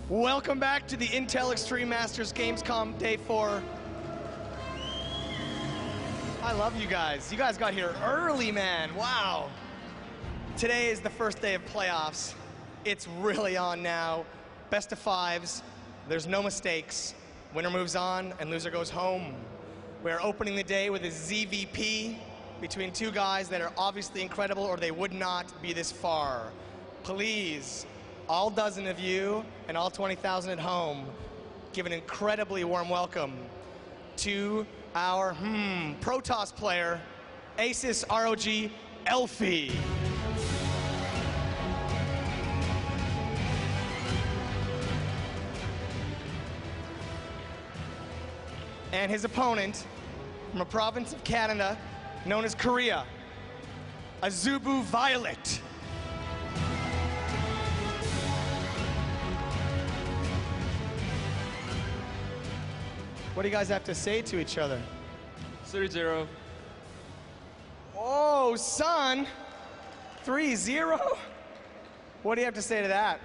Welcome back to the Intel Extreme Masters Gamescom Day 4. I love you guys. You guys got here early, man. Wow. Today is the first day of playoffs. It's really on now. Best of fives. There's no mistakes. Winner moves on and loser goes home. We're opening the day with a ZVP between two guys that are obviously incredible or they would not be this far. Please, all dozen of you and all 20,000 at home, give an incredibly warm welcome to our Protoss player, Asus ROG Elfi. And his opponent from a province of Canada known as Korea, Azubu Violet. What do you guys have to say to each other? 3-0. Oh, son! 3-0? What do you have to say to that?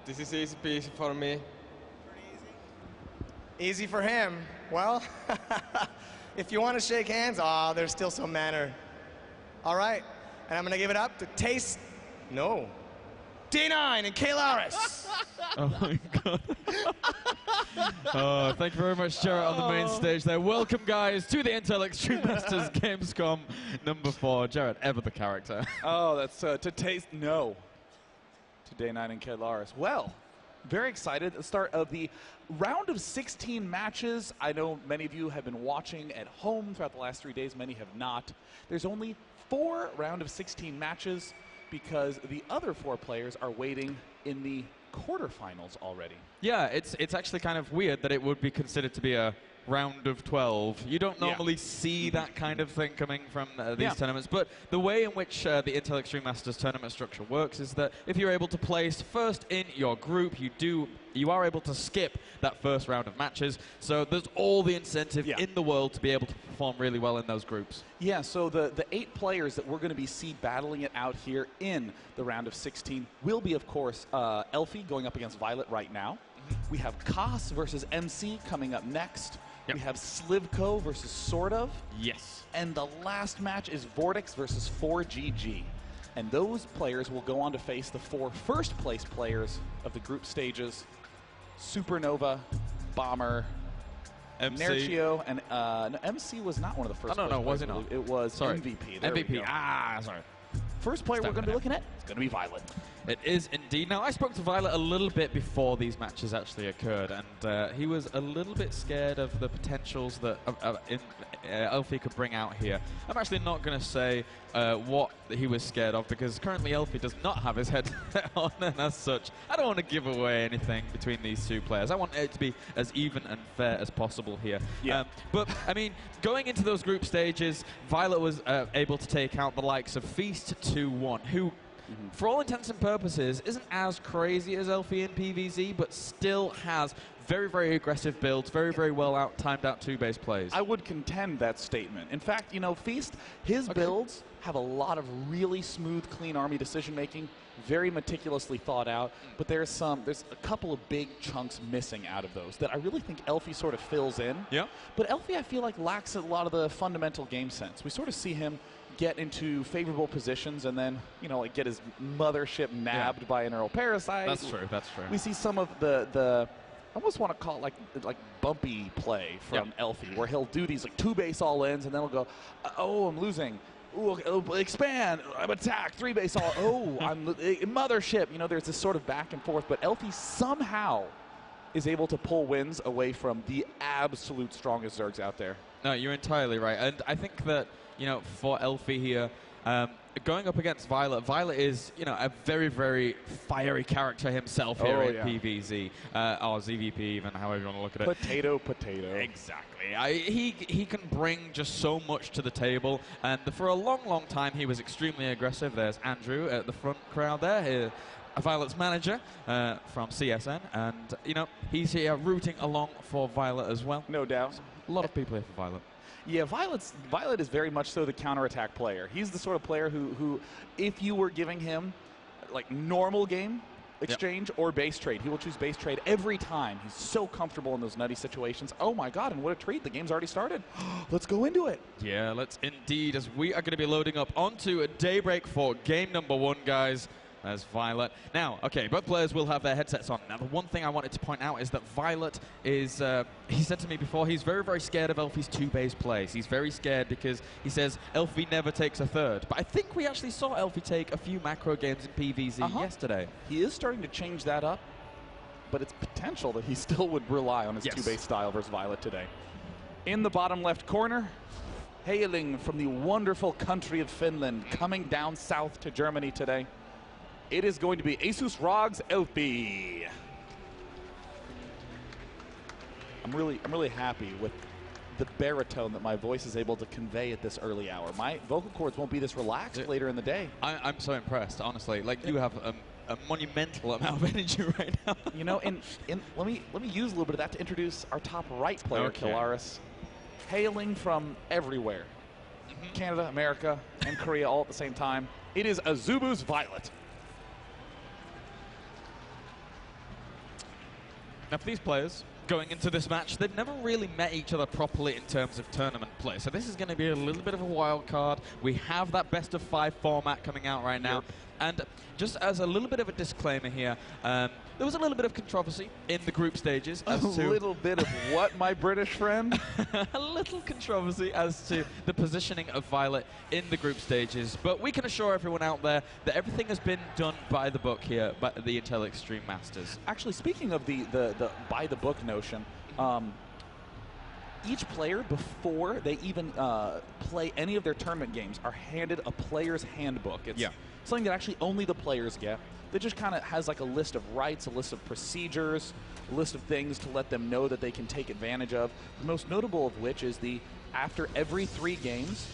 This is easy peasy for me. Pretty easy? Easy for him. Well, if you want to shake hands, there's still some manner. All right, and I'm going to give it up to D9 and Kalaris. Oh my god. Oh, thank you very much, Jarrett, on the main stage there. Welcome, guys, to the Intel Extreme Masters Gamescom number 4. Jarrett, ever the character. Oh, that's to taste no. To D9 and Kalaris. Well, very excited. The start of the round of 16 matches. I know many of you have been watching at home throughout the last 3 days. Many have not. There's only 4 round of 16 matches because the other 4 players are waiting in the quarterfinals already. Yeah, it's actually kind of weird that it would be considered to be a round of 12. You don't normally see that kind of thing coming from these tournaments, but the way in which the Intel Extreme Masters tournament structure works is that if you're able to place first in your group, you are able to skip that first round of matches, so there's all the incentive in the world to be able to perform really well in those groups. Yeah, so the 8 players that we're going to be battling it out here in the round of 16 will be, of course, Elfi going up against Violet right now. We have Koss versus MC coming up next. We have Slivko versus Sort of. Yes. And the last match is Vortex versus 4GG. And those players will go on to face the 4 first-place players of the group stages, Supernova, Bomber, MC. Nerchio, and no, MC was not one of the first players. No, was it not? It was MVP. There MVP. Sorry. First player we're going to be looking at is going to be Violet. It is indeed. Now, I spoke to Violet a little bit before these matches actually occurred, and he was a little bit scared of the potentials that Elfi could bring out here. I'm actually not going to say what he was scared of, because currently Elfi does not have his headset on, and as such, I don't want to give away anything between these 2 players. I want it to be as even and fair as possible here. Yeah. But, I mean, going into those group stages, Violet was able to take out the likes of Feast 2-1, who, for all intents and purposes, isn't as crazy as Elfi in PvZ, but still has very, very aggressive builds, very, very well timed out 2-base plays. I would contend that statement. In fact, you know, Feast, his builds have a lot of really smooth, clean army decision-making, very meticulously thought out, but there's a couple of big chunks missing out of those that I really think Elfi sort of fills in. Yeah. But Elfi, I feel like, lacks a lot of the fundamental game sense. We sort of see him get into favorable positions and then, you know, like get his mothership nabbed by an Earl Parasite. That's true, that's true. We see some of the I almost want to call it like bumpy play from Elfi, where he'll do these like 2-base all-ins and then he'll go, oh, I'm losing. Ooh, okay, expand, I'm attack, 3-base all, oh, I'm mothership. You know, there's this sort of back and forth, but Elfi somehow is able to pull wins away from the absolute strongest Zergs out there. No, you're entirely right. And I think that, you know, for Elfi here, going up against Violet, Violet is, you know, a very, very fiery character himself here in PvZ, or ZVP even, however you want to look at it. Potato. Exactly. He can bring just so much to the table, and for a long, long time he was extremely aggressive. There's Andrew at the front crowd there, Violet's manager from CSN, and, you know, he's here rooting along for Violet as well. No doubt. A lot of people here for Violet. Yeah, Violet is very much so the counterattack player. He's the sort of player who if you were giving him like normal game, exchange or base trade. He will choose base trade every time. He's so comfortable in those nutty situations. Oh my god, and what a treat. The game's already started. Let's go into it. Yeah, let's indeed, as we are going to be loading up onto a Daybreak for game number 1, guys. As Violet. Now, okay, both players will have their headsets on. Now, the one thing I wanted to point out is that Violet is, he said to me before, he's very, very scared of Elfi's 2-base plays. He's very scared because he says Elfi never takes a third. But I think we actually saw Elfi take a few macro games in PvZ yesterday. He is starting to change that up, but it's potential that he still would rely on his 2-base style versus Violet today. In the bottom left corner, hailing from the wonderful country of Finland, coming down south to Germany today, it is going to be Asus ROG's Elfi. I'm really happy with the baritone that my voice is able to convey at this early hour. My vocal cords won't be this relaxed later in the day. I'm so impressed, honestly. Like, you have a monumental amount of energy right now. You know, let me use a little bit of that to introduce our top right player, Kilaris, hailing from everywhere. Canada, America, and Korea all at the same time. It is Azubu's Violet. Now, for these players going into this match, they've never really met each other properly in terms of tournament play. So this is going to be a little bit of a wild card. We have that best-of-5 format coming out right now. And just as a little bit of a disclaimer here, there was a little bit of controversy in the group stages. A little bit of what, my British friend? A little controversy as to the positioning of Violet in the group stages. But we can assure everyone out there that everything has been done by the book here by the Intel Extreme Masters. Actually, speaking of the by the book notion, each player, before they even play any of their tournament games, are handed a player's handbook. It's something that actually only the players get. That just kind of has like a list of rights, a list of procedures, a list of things to let them know that they can take advantage of. The most notable of which is after every 3 games,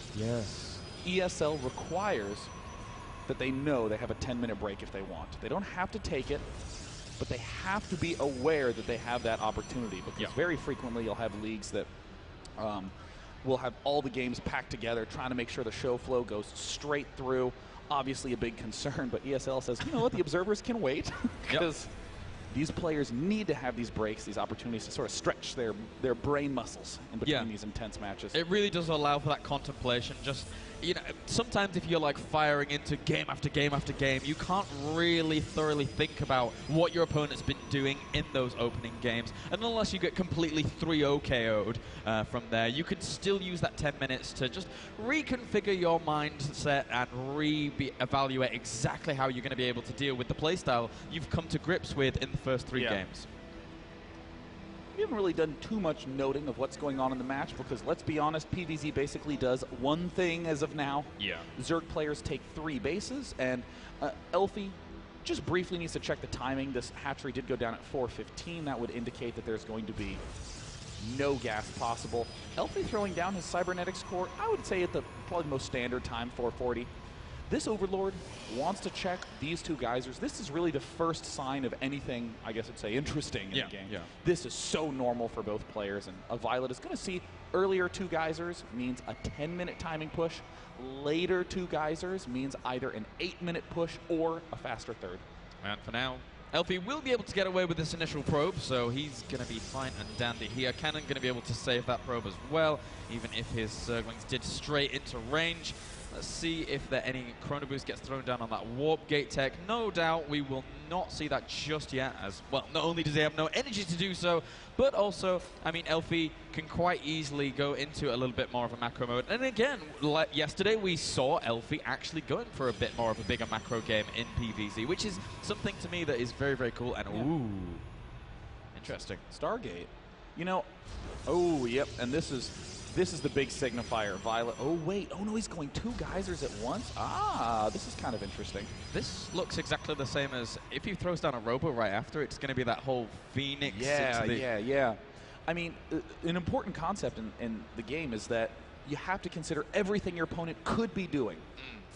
ESL requires that they know they have a 10-minute break if they want. They don't have to take it, but they have to be aware that they have that opportunity, because very frequently you'll have leagues that will have all the games packed together, trying to make sure the show flow goes straight through. Obviously a big concern, but ESL says, you know what, the observers can wait, because these players need to have these breaks, these opportunities to sort of stretch their brain muscles in between these intense matches. It really does allow for that contemplation. Just, you know, sometimes if you're like firing into game after game after game, you can't really thoroughly think about what your opponent's been doing in those opening games. And unless you get completely 3-0 KO'd from there, you can still use that 10 minutes to just reconfigure your mindset and re-evaluate exactly how you're going to be able to deal with the playstyle you've come to grips with in the first 3 games. We haven't really done too much noting of what's going on in the match, because let's be honest, PvZ basically does one thing as of now. Zerg players take 3 bases, and Elfi just briefly needs to check the timing. This hatchery did go down at 4:15. That would indicate that there's going to be no gas possible. Elfi throwing down his cybernetics core, I would say at the probably most standard time, 4:40. This Overlord wants to check these 2 geysers. This is really the first sign of anything, I guess I'd say, interesting in the game. This is so normal for both players, and a Violet is going to see earlier 2 geysers means a 10-minute timing push. Later 2 geysers means either an 8-minute push or a faster third. And for now, Elfi will be able to get away with this initial probe, so he's going to be fine and dandy here. Cannon going to be able to save that probe as well, even if his Zerglings did stray into range. Let's see if there any Chrono Boost gets thrown down on that Warp Gate tech. No doubt we will not see that just yet, as, well, not only does he have no energy to do so, but also, I mean, Elfi can quite easily go into a little bit more of a macro mode. And again, like yesterday, we saw Elfi actually going for a bit more of a bigger macro game in PvZ, which is something to me that is very, very cool. And ooh, interesting. Stargate. You know, oh, yep, and this is the big signifier. Violet, oh wait, oh no, he's going 2 geysers at once? Ah, this is kind of interesting. This looks exactly the same as if he throws down a Robo right after, it's going to be that whole Phoenix. Yeah. I mean, an important concept in the game is that you have to consider everything your opponent could be doing,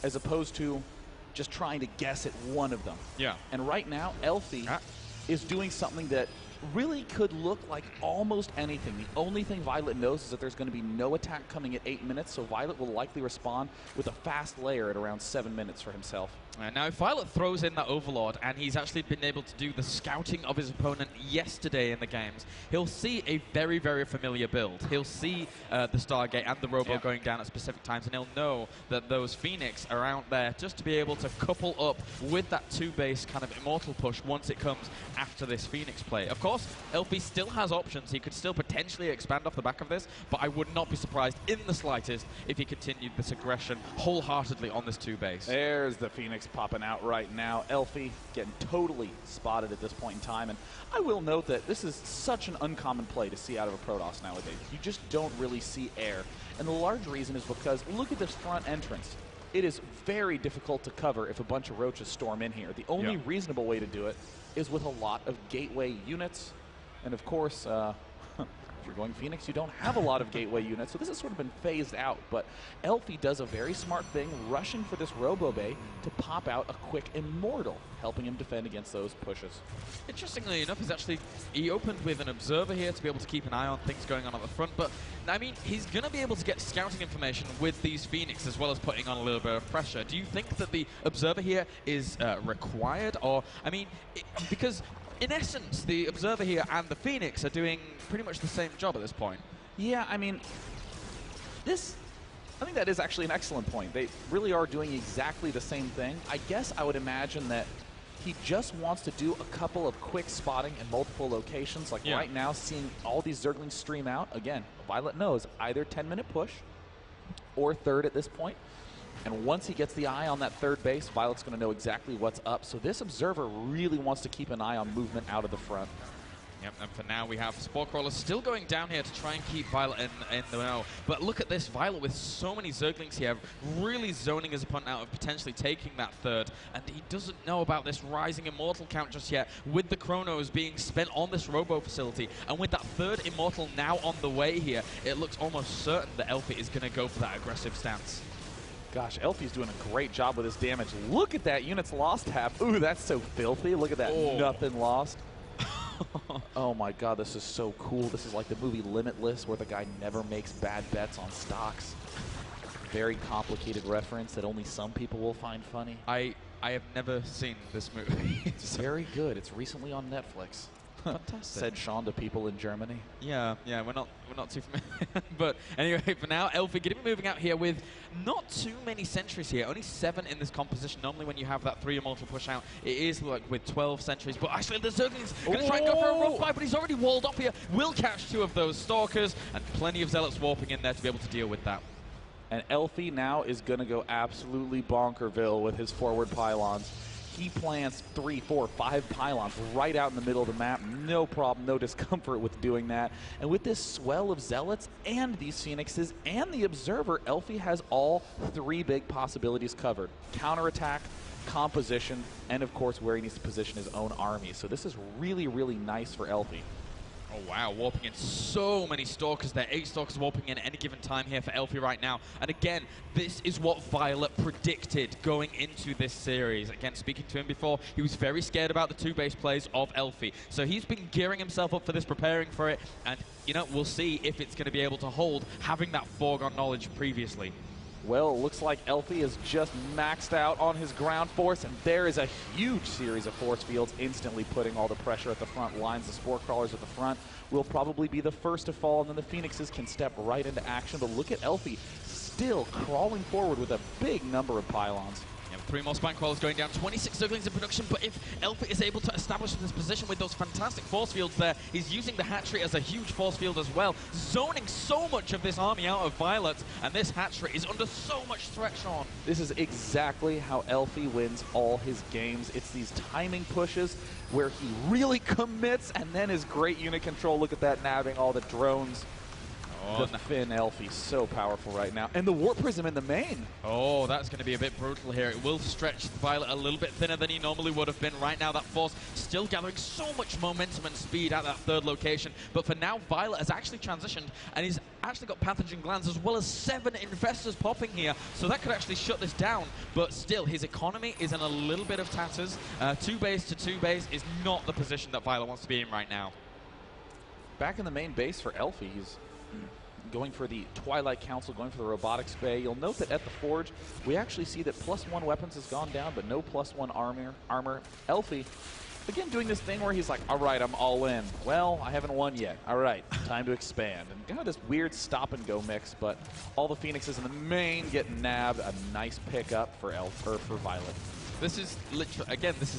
as opposed to just trying to guess at one of them. And right now, Elfi is doing something that really could look like almost anything. The only thing Violet knows is that there's going to be no attack coming at 8 minutes, so Violet will likely respond with a fast layer at around 7 minutes for himself. Now, if Violet throws in that Overlord, and he's actually been able to do the scouting of his opponent yesterday in the games, he'll see a very, very familiar build. He'll see the Stargate and the Robo going down at specific times, and he'll know that those Phoenix are out there just to be able to couple up with that 2-base kind of Immortal push once it comes after this Phoenix play. Of course, Elfi still has options. He could still potentially expand off the back of this, but I would not be surprised in the slightest if he continued this aggression wholeheartedly on this 2-base. There's the Phoenix popping out right now. Elfi getting totally spotted at this point in time. And I will note that this is such an uncommon play to see out of a Protoss nowadays. You just don't really see air. And the large reason is because look at this front entrance. It is very difficult to cover if a bunch of roaches storm in here. The only reasonable way to do it is with a lot of gateway units. And of course, if you're going Phoenix, you don't have a lot of gateway units, so this has sort of been phased out. But Elfi does a very smart thing, rushing for this Robo Bay to pop out a quick Immortal, helping him defend against those pushes. Interestingly enough, he opened with an Observer here to be able to keep an eye on things going on at the front, but I mean, he's going to be able to get scouting information with these Phoenix as well as putting on a little bit of pressure. Do you think that the Observer here is required? Or, I mean, because in essence, the Observer here and the Phoenix are doing pretty much the same job at this point. Yeah, I mean, I think that is actually an excellent point. They really are doing exactly the same thing. I guess I would imagine that he just wants to do a couple of quick spotting in multiple locations. Like right now, seeing all these Zerglings stream out. Again, Violet knows either 10-minute push or third at this point. And once he gets the eye on that 3rd base, Violet's going to know exactly what's up. So this Observer really wants to keep an eye on movement out of the front. Yep, and for now we have Spore Crawler still going down here to try and keep Violet in the know. But look at this, Violet with so many Zerglings here, really zoning his opponent out of potentially taking that 3rd. And he doesn't know about this rising Immortal count just yet, with the Chronos being spent on this Robo facility. And with that 3rd Immortal now on the way here, it looks almost certain that Elfi is going to go for that aggressive stance. Gosh, Elfi's doing a great job with his damage. Look at that units lost tab. Ooh, that's so filthy. Look at that, nothing lost. Oh my god, this is so cool. This is like the movie Limitless, where the guy never makes bad bets on stocks. Very complicated reference that only some people will find funny. I have never seen this movie. It's very good. It's recently on Netflix. Fantastic. Said Sean to people in Germany. Yeah, we're not too familiar. But anyway, for now, Elfi going to be moving out here with not too many sentries here. Only 7 in this composition. Normally when you have that 3 Immortal push out, it is like with 12 sentries. But actually the Zergling's going to try and go for a rough fight, but he's already walled up here. Will catch 2 of those Stalkers, and plenty of Zealots warping in there to be able to deal with that. And Elfi now is going to go absolutely bonkerville with his forward pylons. He plants 3, 4, 5 pylons right out in the middle of the map. No problem, no discomfort with doing that. And with this swell of Zealots and these Phoenixes and the Observer, Elfi has all 3 big possibilities covered. Counterattack, composition, and of course where he needs to position his own army. So this is really, really nice for Elfi. Oh wow, warping in so many Stalkers there. 8 Stalkers warping in at any given time here for Elfi right now. And again, this is what Violet predicted going into this series. Again, speaking to him before, he was very scared about the 2-base plays of Elfi. So he's been gearing himself up for this, preparing for it. And, you know, we'll see if it's going to be able to hold, having that foregone knowledge previously. Well, it looks like Elfi is just maxed out on his ground force, and there is a huge series of force fields instantly putting all the pressure at the front lines. The Spore Crawlers at the front will probably be the first to fall, and then the Phoenixes can step right into action. But look at Elfi still crawling forward with a big number of pylons. 3 more Spine Crawlers going down, 26 Zerglings in production, but if Elfi is able to establish this position with those fantastic force fields there, he's using the hatchery as a huge force field as well, zoning so much of this army out of Violet, and this hatchery is under so much threat, Sean. This is exactly how Elfi wins all his games. It's these timing pushes where he really commits, and then his great unit control. Look at that, nabbing all the drones. The Finn Elfi, so powerful right now. And the Warp Prism in the main. Oh, that's going to be a bit brutal here. It will stretch Violet a little bit thinner than he normally would have been. Right now, that force still gathering so much momentum and speed at that 3rd location. But for now, Violet has actually transitioned, and he's actually got Pathogen Glands as well as 7 Infestors popping here. So that could actually shut this down. But still, his economy is in a little bit of tatters. 2-base to 2-base is not the position that Violet wants to be in right now. back in the main base for Elfi. He's going for the Twilight Council, going for the Robotics Bay. You'll note that at the Forge, we actually see that +1 weapons has gone down, but no +1 armor. Elfi, again, doing this thing where he's like, all right, I'm all in. Well, I haven't won yet. All right, time to expand. And kind of this weird stop-and-go mix, but all the Phoenixes in the main get nabbed. A nice pickup for Violet. This is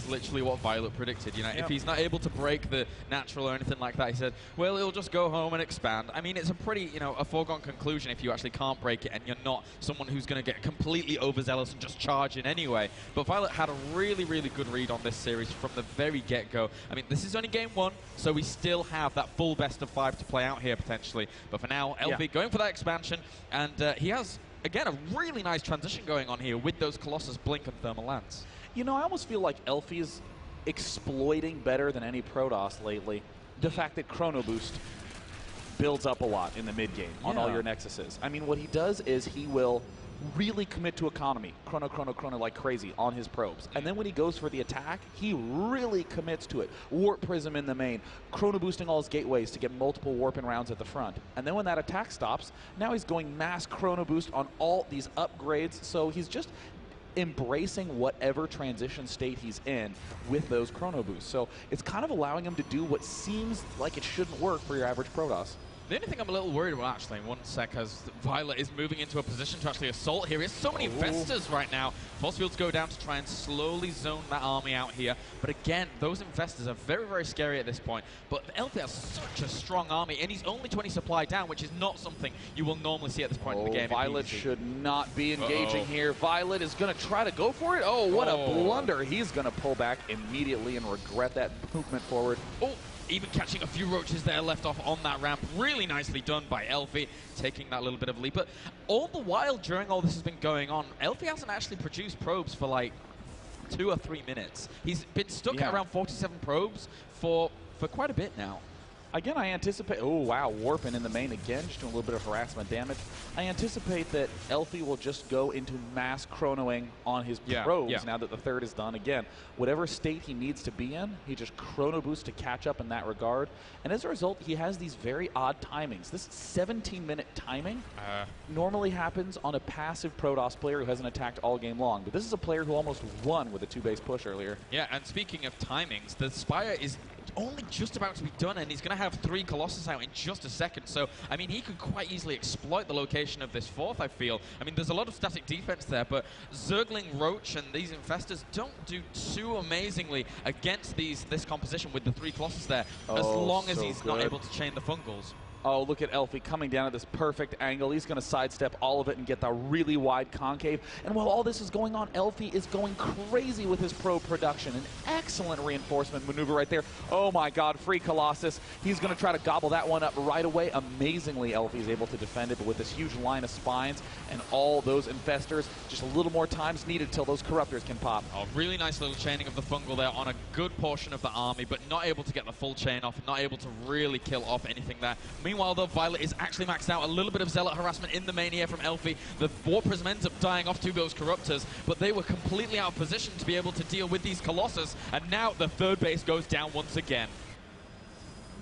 literally what Violet predicted. You know, if he's not able to break the natural or anything like that, he said, well, he'll just go home and expand. I mean, it's a pretty, a foregone conclusion if you actually can't break it and you're not someone who's going to get completely overzealous and just charge in anyway. But Violet had a really, really good read on this series from the very get-go. I mean, this is only game 1, so we still have that full best of 5 to play out here potentially. But for now, Elfi going for that expansion, and he has, again, a really nice transition going on here with those Colossus Blink and Thermal Lance. You know, I almost feel like Elfi is exploiting better than any Protoss lately the fact that Chrono Boost builds up a lot in the mid-game on all your Nexuses. I mean, what he does is he will really commit to economy, chrono like crazy on his probes. And then when he goes for the attack, he really commits to it. Warp Prism in the main, chrono boosting all his gateways to get multiple warping rounds at the front. And then when that attack stops, now he's going mass chrono boost on all these upgrades, so he's just embracing whatever transition state he's in with those chrono boosts. So it's kind of allowing him to do what seems like it shouldn't work for your average Protoss. The only thing I'm a little worried about, actually, in 1 sec, as Violet is moving into a position to actually assault here. He has so many Investors right now. Force fields go down to try and slowly zone that army out here. But again, those Investors are very, very scary at this point. But Elfi has such a strong army, and he's only 20 supply down, which is not something you will normally see at this point in the game. Violet should not be engaging here. Violet is going to try to go for it. Oh, what a blunder. He's going to pull back immediately and regret that movement forward. Even catching a few roaches there left off on that ramp. Really nicely done by Elfi, taking that little bit of leap. But all the while during all this has been going on, Elfi hasn't actually produced probes for like 2 or 3 minutes. He's been stuck at around 47 probes for quite a bit now. Again, I anticipate... Oh, wow. Warping in the main again, just doing a little bit of harassment damage. I anticipate that Elfi will just go into mass chronoing on his probes now that the third is done. Again, whatever state he needs to be in, he just chrono boosts to catch up in that regard. And as a result, he has these very odd timings. This 17-minute timing normally happens on a passive Protoss player who hasn't attacked all game long. But this is a player who almost won with a 2-base push earlier. Yeah, and speaking of timings, the Spire is only just about to be done, and he's going to have 3 Colossus out in just a second. So, I mean, he could quite easily exploit the location of this 4th, I feel. I mean, there's a lot of static defense there, but Zergling, Roach, and these Infestors don't do too amazingly against this composition with the 3 Colossus there, as long as he's not able to chain the Fungals. Oh, look at Elfi coming down at this perfect angle. He's going to sidestep all of it and get the really wide concave. And while all this is going on, Elfi is going crazy with his probe production. An excellent reinforcement maneuver right there. Oh my god, free Colossus. He's going to try to gobble that one up right away. Amazingly, Elfi is able to defend it, but with this huge line of spines and all those Infestors, just a little more time's needed till those Corruptors can pop. Oh, really nice little chaining of the Fungal there on a good portion of the army, but not able to get the full chain off, not able to really kill off anything there. Meanwhile, though, Violet is actually maxed out. A little bit of Zealot harassment in the main here from Elfi. The Warp Prism ends up dying off to those Corruptors, but they were completely out of position to be able to deal with these Colossus, and now the 3rd base goes down once again.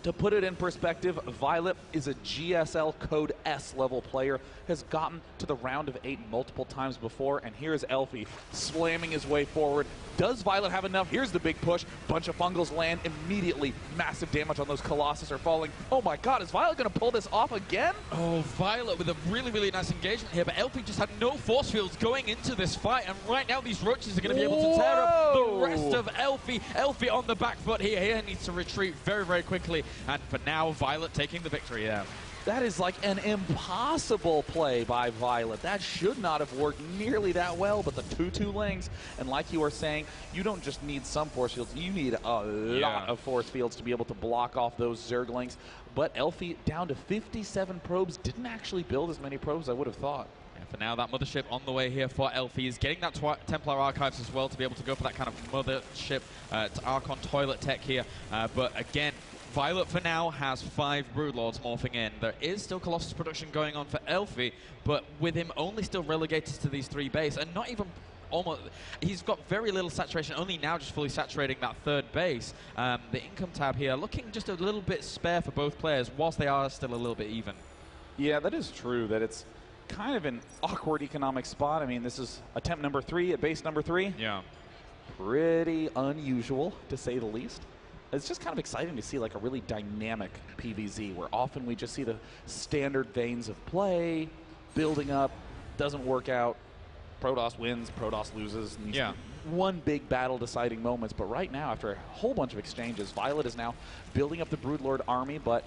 To put it in perspective, Violet is a GSL Code S level player, has gotten to the round of 8 multiple times before, and here's Elfi slamming his way forward. Does Violet have enough? Here's the big push. Bunch of Fungals land immediately. Massive damage on those Colossus are falling. Oh my god, is Violet going to pull this off again? Oh, Violet with a really, really nice engagement here, but Elfi just had no force fields going into this fight, and right now these Roaches are going to be able to tear up the rest of Elfi. Elfi on the back foot here. He needs to retreat very, very quickly, and for now, Violet taking the victory there. That is like an impossible play by Violet. That should not have worked nearly that well, but the 2-2 links, and like you were saying, you don't just need some force fields, you need a lot of force fields to be able to block off those Zerglings. But Elfi down to 57 probes, didn't actually build as many probes as I would have thought. For now, that mothership on the way here for Elfi. He's getting that Templar Archives as well to be able to go for that kind of mothership to Archon toilet tech here. But again, Violet for now has 5 Broodlords morphing in. There is still Colossus production going on for Elfi, but with him only still relegated to these 3 base and not even almost, he's got very little saturation, only now just fully saturating that third base. The income tab here looking just a little bit spare for both players, whilst they are still a little bit even. Yeah, that is true, that it's kind of an awkward economic spot. I mean, this is attempt number 3 at base number 3. Yeah. Pretty unusual, to say the least. It's just kind of exciting to see like a really dynamic PvZ, where often we just see the standard veins of play, building up, doesn't work out, Protoss wins, Protoss loses. And yeah. One big battle deciding moments, but right now, after a whole bunch of exchanges, Violet is now building up the Broodlord army, but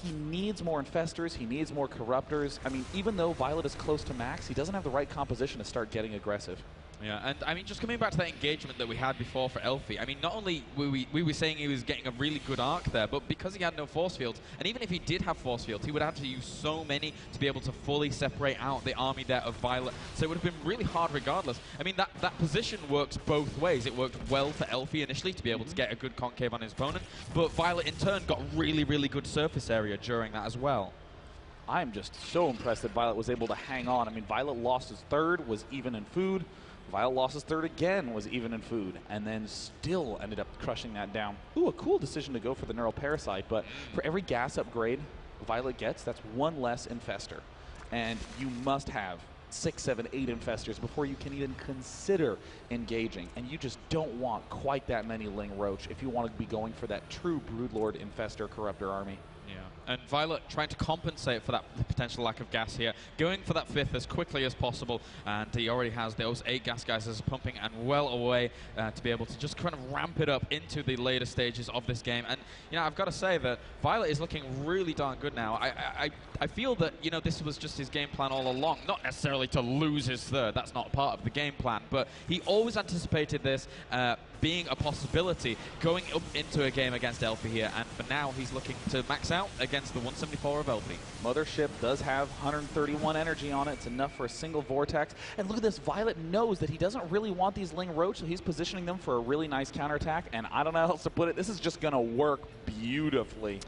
he needs more Infestors, he needs more Corruptors. I mean, even though Violet is close to max, he doesn't have the right composition to start getting aggressive. Yeah, and I mean, just coming back to that engagement that we had before for Elfi, I mean, not only we were saying he was getting a really good arc there, but because he had no force fields, and even if he did have force fields, he would have to use so many to be able to fully separate out the army there of Violet, so it would have been really hard regardless. I mean, that position works both ways. It worked well for Elfi initially to be able to get a good concave on his opponent, but Violet in turn got really, really good surface area during that as well. I'm just so impressed that Violet was able to hang on. I mean, Violet lost his third, was even in food. Violet lost his third again, was even in food, and then still ended up crushing that down. Ooh, a cool decision to go for the Neural Parasite, but for every gas upgrade Violet gets, that's one less Infestor. And you must have 6, 7, 8 Infestors before you can even consider engaging. And you just don't want quite that many Ling Roach if you want to be going for that true Broodlord Infestor Corruptor army. Yeah, and Violet trying to compensate for that potential lack of gas here, going for that 5th as quickly as possible, and he already has those 8 gas geysers pumping and well away to be able to just kind of ramp it up into the later stages of this game. And, you know, I've got to say that Violet is looking really darn good now. I feel that, you know, this was just his game plan all along, not necessarily to lose his third, that's not part of the game plan, but he always anticipated this being a possibility going up into a game against Elfi here, and for now he's looking to max out against the 174 of Elfi. Mothership does have 131 energy on it. It's enough for a single Vortex. And look at this, Violet knows that he doesn't really want these Ling Roach, so he's positioning them for a really nice counterattack, and I don't know how else to put it, this is just going to work beautifully.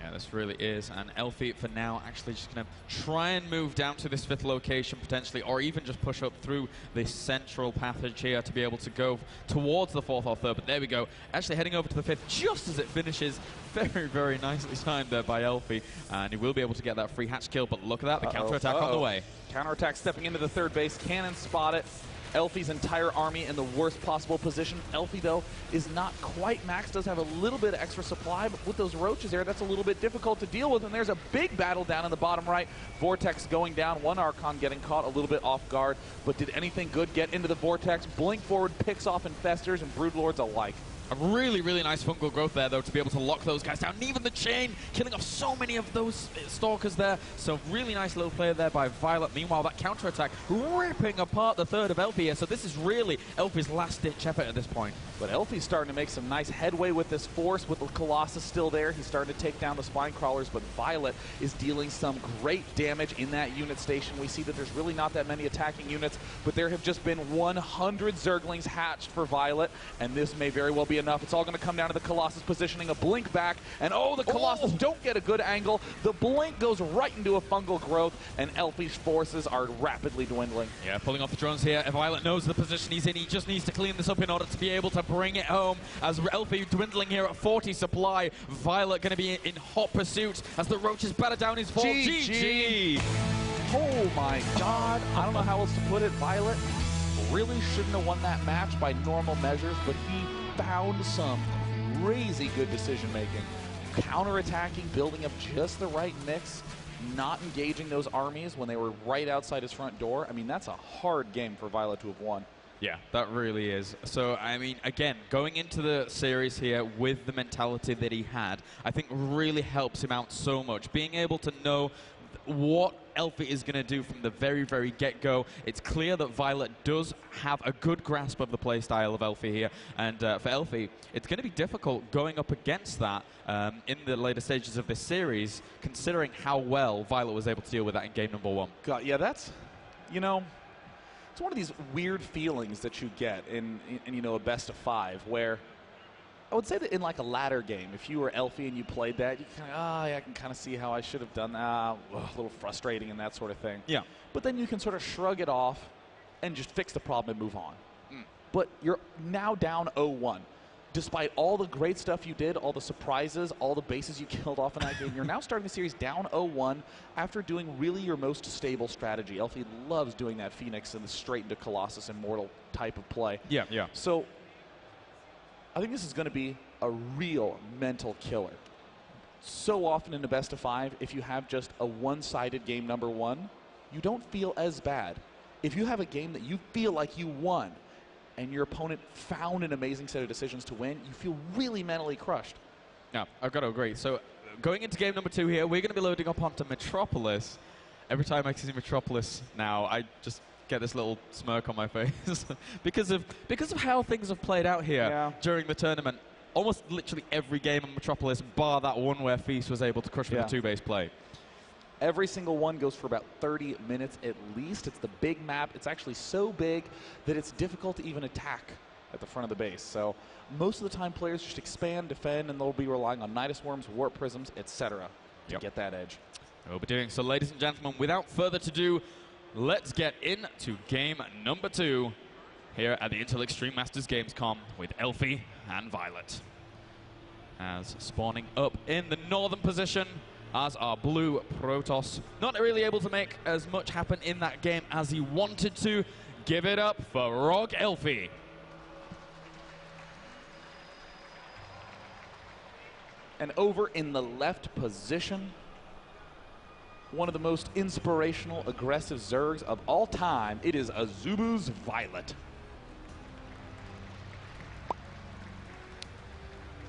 Yeah, this really is, and Elfi for now actually just going to try and move down to this 5th location potentially, or even just push up through this central passage here to be able to go towards the 4th or 3rd, but there we go, actually heading over to the 5th just as it finishes. Very, very nicely timed there by Elfi, and he will be able to get that free hatch kill, but look at that, the counterattack on the way. Counterattack stepping into the 3rd base, cannon spot it. Elfi's entire army in the worst possible position. Elfi, though, is not quite max, does have a little bit of extra supply, but with those roaches there, that's a little bit difficult to deal with, and there's a big battle down in the bottom right. Vortex going down, one Archon getting caught a little bit off guard, but did anything good get into the Vortex? Blink forward picks off Infestors and Broodlords alike. A really, really nice fungal growth there, though, to be able to lock those guys down. And even the chain, killing off so many of those Stalkers there. So really nice little play there by Violet. Meanwhile, that counterattack ripping apart the 3rd of Elfi here. So this is really Elfi's last-ditch effort at this point. But Elfi's starting to make some nice headway with this force. With the Colossus still there, he's starting to take down the Spine Crawlers. But Violet is dealing some great damage in that unit station. We see that there's really not that many attacking units, but there have just been 100 Zerglings hatched for Violet, and this may very well be enough. It's all going to come down to the Colossus positioning, a blink back, and oh, the Colossus don't get a good angle. The blink goes right into a fungal growth, and Elfi's forces are rapidly dwindling. Yeah, pulling off the drones here. Violet knows the position he's in. He just needs to clean this up in order to be able to bring it home. As Elfi dwindling here at 40 supply, Violet going to be in hot pursuit as the Roaches batter down his fall. GG! Oh my God, I don't know how else to put it. Violet really shouldn't have won that match by normal measures, but he found some crazy good decision-making. Counter-attacking, building up just the right mix, not engaging those armies when they were right outside his front door. I mean, that's a hard game for Violet to have won. Yeah, that really is. So, I mean, again, going into the series here with the mentality that he had, I think really helps him out so much. Being able to know what Elfi is going to do from the very, very get-go. It's clear that Violet does have a good grasp of the playstyle of Elfi here, and for Elfi, it's going to be difficult going up against that in the later stages of this series, considering how well Violet was able to deal with that in game number 1. God, yeah, that's, you know, it's one of these weird feelings that you get in you know, a best of 5, where I would say that in like a ladder game, if you were Elfi and you played that, you kind of, yeah, I can kind of see how I should have done that. A little frustrating and that sort of thing. Yeah. But then you can sort of shrug it off and just fix the problem and move on. but you're now down 0-1. Despite all the great stuff you did, all the surprises, all the bases you killed off in that game, you're now starting the series down 0-1 after doing really your most stable strategy. Elfi loves doing that Phoenix and the straight into Colossus Immortal type of play. Yeah, yeah. So I think this is going to be a real mental killer. So often in the best of 5, if you have just a one-sided game number 1, you don't feel as bad. If you have a game that you feel like you won, and your opponent found an amazing set of decisions to win, you feel really mentally crushed. Yeah, I've got to agree. So going into game number 2 here, we're going to be loading up onto Metropolis. Every time I see Metropolis now, I just get this little smirk on my face because of how things have played out here during the tournament. Almost literally every game in Metropolis, bar that one where Feast was able to crush with a 2-base play. Every single one goes for about 30 minutes at least. It's the big map. It's actually so big that it's difficult to even attack at the front of the base. So most of the time players just expand, defend, and they'll be relying on Nidus Worms, Warp Prisms, etc. to get that edge. We'll be doing so, ladies and gentlemen. Without further ado, let's get into game number 2 here at the Intel Extreme Masters Gamescom with Elfi and Violet. As spawning up in the northern position, as our blue Protoss, not really able to make as much happen in that game as he wanted to. Give it up for Rogue Elfi. And over in the left position, one of the most inspirational, aggressive Zergs of all time, it is Azubu's Violet.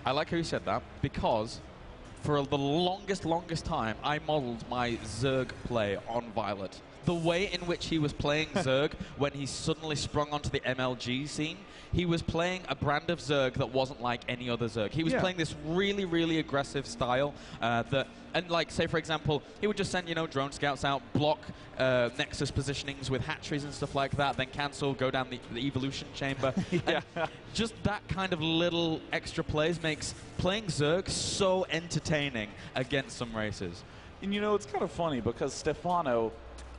I like how you said that, because for the longest time, I modeled my Zerg play on Violet. The way in which he was playing Zerg when he suddenly sprung onto the MLG scene, he was playing a brand of Zerg that wasn't like any other Zerg. He was playing this really aggressive style and like, say for example, he would just send, you know, drone scouts out, block Nexus positionings with hatcheries and stuff like that, then cancel, go down the evolution chamber. Just that kind of little extra plays makes playing Zerg so entertaining against some races. And you know, it's kind of funny because Stefano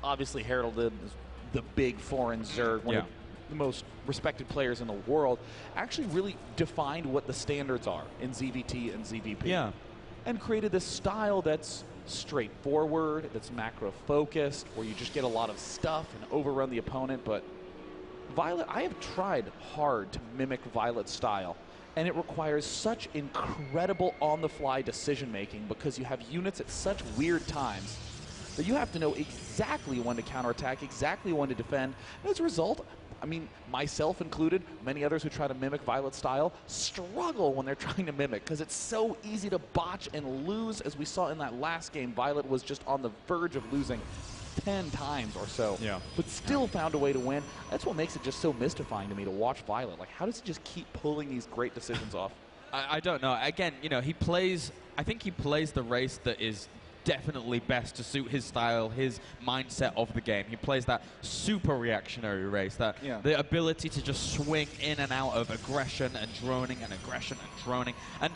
obviously heralded as the big foreign Zerg, one of the most respected players in the world, actually really defined what the standards are in ZVT and ZVP. And created this style that's straightforward, that's macro-focused, where you just get a lot of stuff and overrun the opponent. But Violet, I have tried hard to mimic Violet's style, and it requires such incredible on-the-fly decision-making because you have units at such weird times that you have to know exactly when to counterattack, exactly when to defend. And as a result, I mean, myself included, many others who try to mimic Violet's style struggle when they're trying to mimic because it's so easy to botch and lose. As we saw in that last game, Violet was just on the verge of losing 10 times or so, but still found a way to win. That's what makes it just so mystifying to me to watch Violet. Like, how does he just keep pulling these great decisions off? I don't know. Again, you know, I think he plays the race that is definitely best to suit his style, his mindset of the game. He plays that super reactionary race, that the ability to just swing in and out of aggression and droning and aggression and droning. And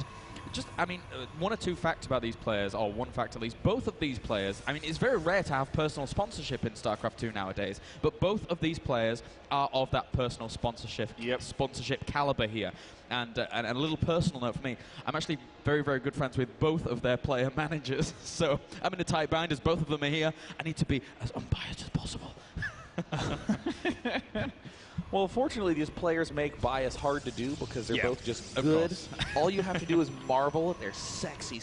just, I mean, one or two facts about these players, or one fact at least, both of these players, I mean, it's very rare to have personal sponsorship in StarCraft 2 nowadays, but both of these players are of that personal sponsorship caliber here. And a little personal note for me, I'm actually very good friends with both of their player managers, so I'm in a tight bind as both of them are here. I need to be as unbiased as possible. Well, fortunately, these players make bias hard to do because they're both just good. All you have to do is marvel at their sexy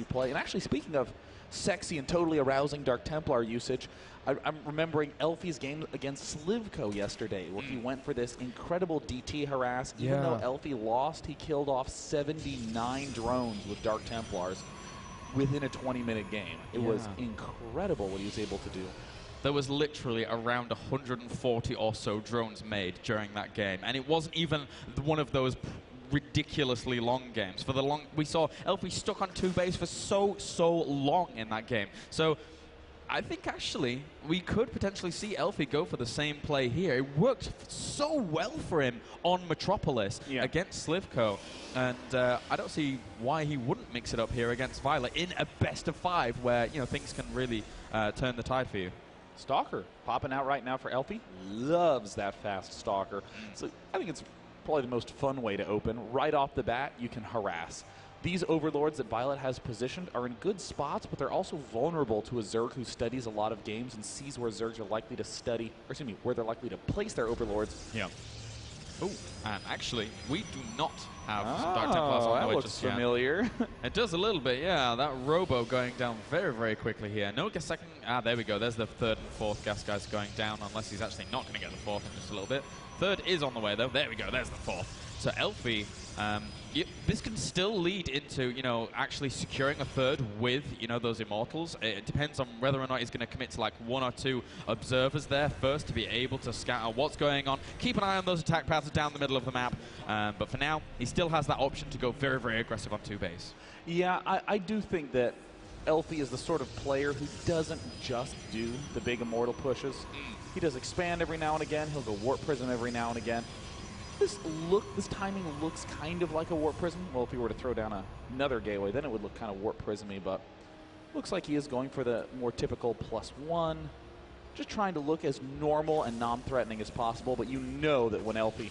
play. And actually, speaking of sexy and totally arousing Dark Templar usage, I'm remembering Elfi's game against Slivko yesterday, where he went for this incredible DT harass. Even though Elfi lost, he killed off 79 drones with Dark Templars within a 20-minute game. It was incredible what he was able to do. There was literally around 140 or so drones made during that game, and it wasn't even one of those ridiculously long games. We saw Elfi stuck on 2 base for so long in that game. So I think actually we could potentially see Elfi go for the same play here. It worked so well for him on Metropolis against Slivko, and I don't see why he wouldn't mix it up here against Violet in a best of 5 where, you know, things can really turn the tide for you. Stalker popping out right now for Elfi. Loves that fast Stalker. So I think it's probably the most fun way to open. Right off the bat, you can harass. These overlords that Violet has positioned are in good spots, but they're also vulnerable to a Zerg who studies a lot of games and sees where Zergs are likely to study, or excuse me, where they're likely to place their overlords. Yeah. Oh, and actually, we do not have Dark Templars on the way just yet. Familiar. It does a little bit, yeah. That Robo going down very, very quickly here. No gas second. Ah, there we go. There's the third and fourth gas guys going down, unless he's actually not going to get the fourth in just a little bit. Third is on the way, though. There we go. There's the fourth. So Elfi, this can still lead into, you know, actually securing a third with, you know, those Immortals. It depends on whether or not he's going to commit to like 1 or 2 observers there first to be able to scout out what's going on. Keep an eye on those attack paths down the middle of the map. But for now, he still has that option to go very, very aggressive on 2 base. Yeah, I do think that Elfi is the sort of player who doesn't just do the big Immortal pushes. He does expand every now and again. He'll go Warp Prism every now and again. This timing looks kind of like a Warp Prism. Well, if he were to throw down another gateway, then it would look kind of Warp Prism-y, but looks like he is going for the more typical +1. Just trying to look as normal and non-threatening as possible, but you know that when Elfi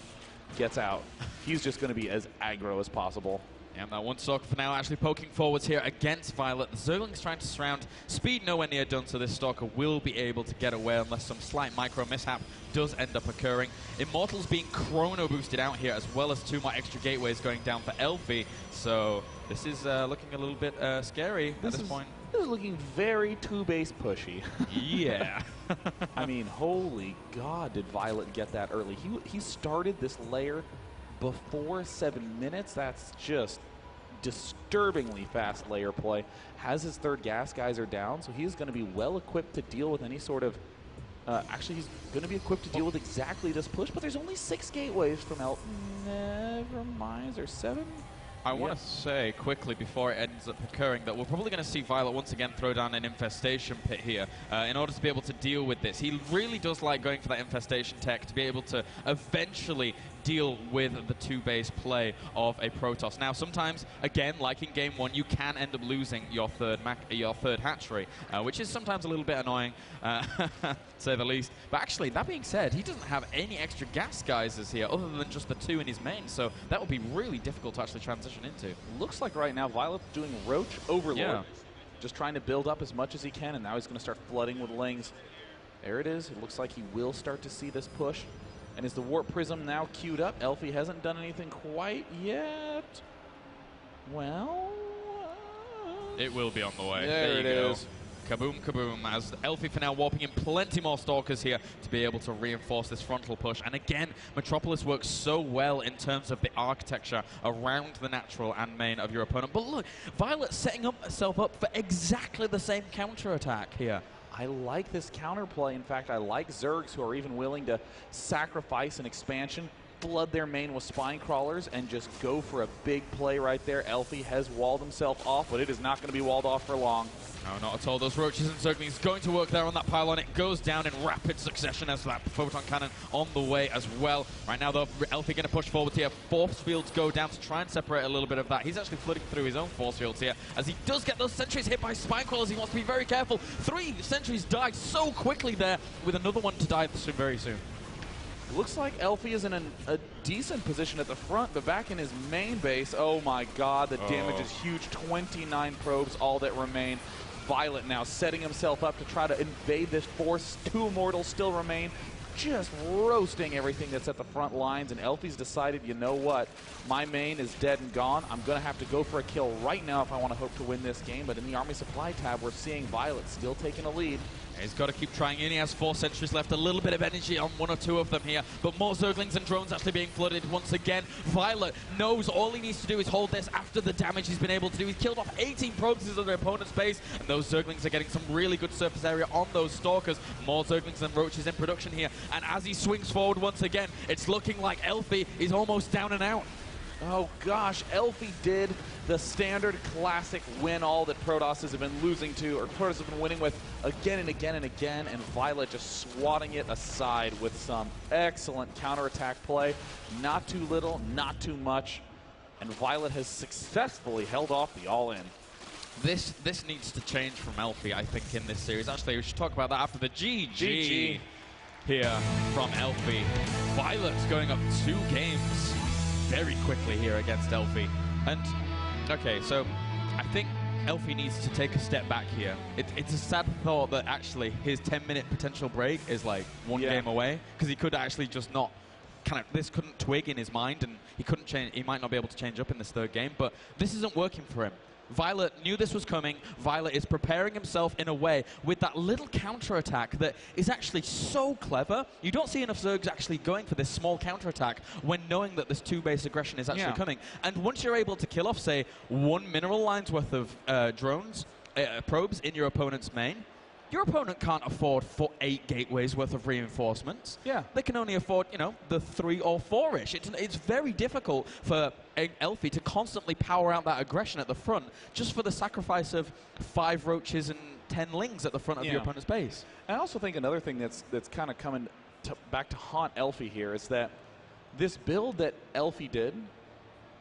gets out, he's just going to be as aggro as possible. And that one Stalker for now actually poking forwards here against Violet. The Zergling's trying to surround. Speed nowhere near done, so this Stalker will be able to get away unless some slight micro mishap does end up occurring. Immortals being chrono boosted out here, as well as 2 more extra gateways going down for Elfi. So this is looking a little bit scary at this point. This is looking very 2-base pushy. Yeah. I mean, holy God, did Violet get that early. He started this layer before 7 minutes. That's just disturbingly fast layer play. Has his third gas geyser down, so he's going to be well equipped to deal with any sort of actually, he's going to be equipped to deal with exactly this push, but there's only 6 gateways from never mind. There's 7. I want to say quickly before it ends up occurring that we're probably going to see Violet once again throw down an infestation pit here in order to be able to deal with this. He really does like going for that infestation tech to be able to eventually deal with the 2-base play of a Protoss. Now, sometimes, again, like in Game 1, you can end up losing your third hatchery, which is sometimes a little bit annoying, to say the least. But actually, that being said, he doesn't have any extra gas geysers here other than just the 2 in his main, so that would be really difficult to actually transition into. Looks like right now Violet's doing Roach Overlord. Yeah. Just trying to build up as much as he can, and now he's going to start flooding with Lings. There it is. It looks like he will start to see this push. And is the Warp Prism now queued up? Elfi hasn't done anything quite yet. Well... It will be on the way. There you it go. is. Kaboom, kaboom, as Elfi for now warping in plenty more Stalkers here to be able to reinforce this frontal push. And again, Metropolis works so well in terms of the architecture around the natural and main of your opponent. But look, Violet setting herself up for exactly the same counterattack here. I like this counterplay. In fact, I like Zergs who are even willing to sacrifice an expansion, flood their main with spine crawlers, and just go for a big play right there. Elfi has walled himself off, but it is not going to be walled off for long. No, not at all. Those Roaches and Zerglings going to work there on that pylon. It goes down in rapid succession as that Photon Cannon on the way as well. Right now, though, Elfi going to push forward here. Force fields go down to try and separate a little bit of that. He's actually flooding through his own force fields here as he does get those sentries hit by spine crawlers. He wants to be very careful. 3 sentries die so quickly there, with another one to die very soon. Looks like Elfi is in a decent position at the front, but back in his main base, oh my God, the damage is huge. 29 probes, all that remain. Violet now setting himself up to try to invade this force. 2 Immortals still remain, just roasting everything that's at the front lines, and Elfi's decided, you know what, my main is dead and gone. I'm going to have to go for a kill right now if I want to hope to win this game, but in the Army Supply tab, we're seeing Violet still taking a lead. He's got to keep trying in. He has 4 sentries left, a little bit of energy on 1 or 2 of them here, but more Zerglings and drones actually being flooded once again. Violet knows all he needs to do is hold this after the damage he's been able to do. He's killed off 18 probes in their opponent's base, and those Zerglings are getting some really good surface area on those Stalkers. More Zerglings and Roaches in production here, and as he swings forward once again, it's looking like Elfi is almost down and out. Oh gosh, Elfi did the standard classic win all that Protoss have been losing to, or Protoss have been winning with again and again and again, and Violet just swatting it aside with some excellent counterattack play. Not too little, not too much, and Violet has successfully held off the all-in. This needs to change from Elfi, I think, in this series. Actually, we should talk about that after the GG here from Elfi. Violet's going up 2 games very quickly here against Elfi. And, okay, so I think Elfi needs to take a step back here. It's a sad thought that actually his 10-minute potential break is like 1 game away, because he could actually just not this couldn't twig in his mind, and he couldn't change. He might not be able to change up in this 3rd game, but this isn't working for him. Violet knew this was coming. Violet is preparing himself in a way with that little counter-attack that is actually so clever. You don't see enough Zergs actually going for this small counter-attack when knowing that this 2-base aggression is actually coming. And once you're able to kill off, say, 1 mineral line's worth of probes in your opponent's main, your opponent can't afford 8 gateways worth of reinforcements. Yeah. They can only afford, you know, the 3 or 4-ish. It's very difficult for Elfi to constantly power out that aggression at the front just for the sacrifice of 5 roaches and 10 lings at the front of your opponent's base. And I also think another thing that's kind of coming back to haunt Elfi here is that this build that Elfi did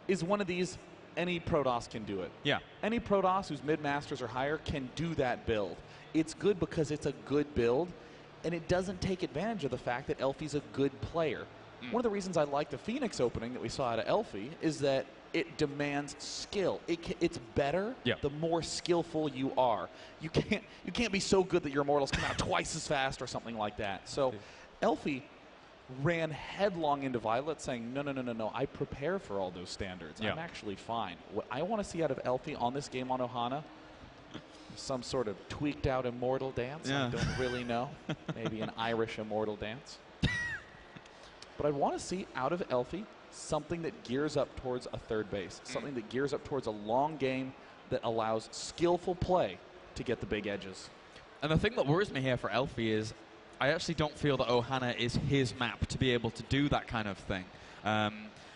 is one of these, any Protoss can do it. Yeah. Any Protoss who's mid-masters or higher can do that build. It's good because it's a good build, and it doesn't take advantage of the fact that Elfi's a good player. One of the reasons I like the Phoenix opening that we saw out of Elfi is that it demands skill. It's better the more skillful you are. You can't be so good that your Immortals come out twice as fast or something like that. So Elfi ran headlong into Violet saying, no, I prepare for all those standards. I'm actually fine. What I want to see out of Elfi on this game on Ohana, some sort of tweaked out Immortal dance. I don't really know. Maybe an Irish Immortal dance. But I want to see out of Elfi something that gears up towards a 3rd base, something that gears up towards a long game that allows skillful play to get the big edges. And the thing that worries me here for Elfi is I actually don't feel that Ohana is his map to be able to do that kind of thing.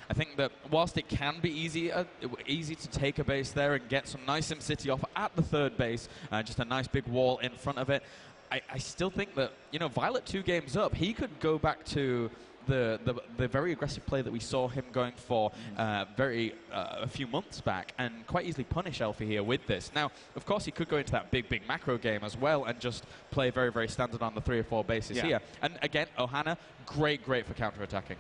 I think that whilst it can be easy to take a base there and get some nice SimCity off at the 3rd base, just a nice big wall in front of it, I still think that, you know, Violet 2 games up, he could go back to the very aggressive play that we saw him going for a few months back and quite easily punish Elfi here with this. Now, of course, he could go into that big macro game as well and just play very standard on the 3 or 4 bases here. And again, Ohana, great for counter-attacking.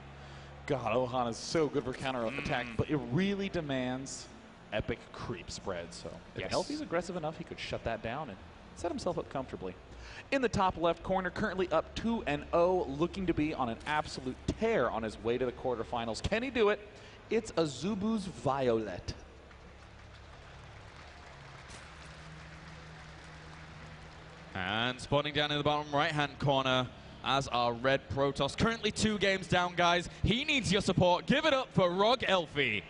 God, Ohana's so good for counter-attack, but it really demands epic creep spread. So if Elfi's aggressive enough, he could shut that down and set himself up comfortably. In the top left corner, currently up 2-0, looking to be on an absolute tear on his way to the quarterfinals. Can he do it? It's Azubu's Violet. And spawning down in the bottom right-hand corner as our red Protoss. Currently 2 games down, guys. He needs your support. Give it up for Rog Elfi.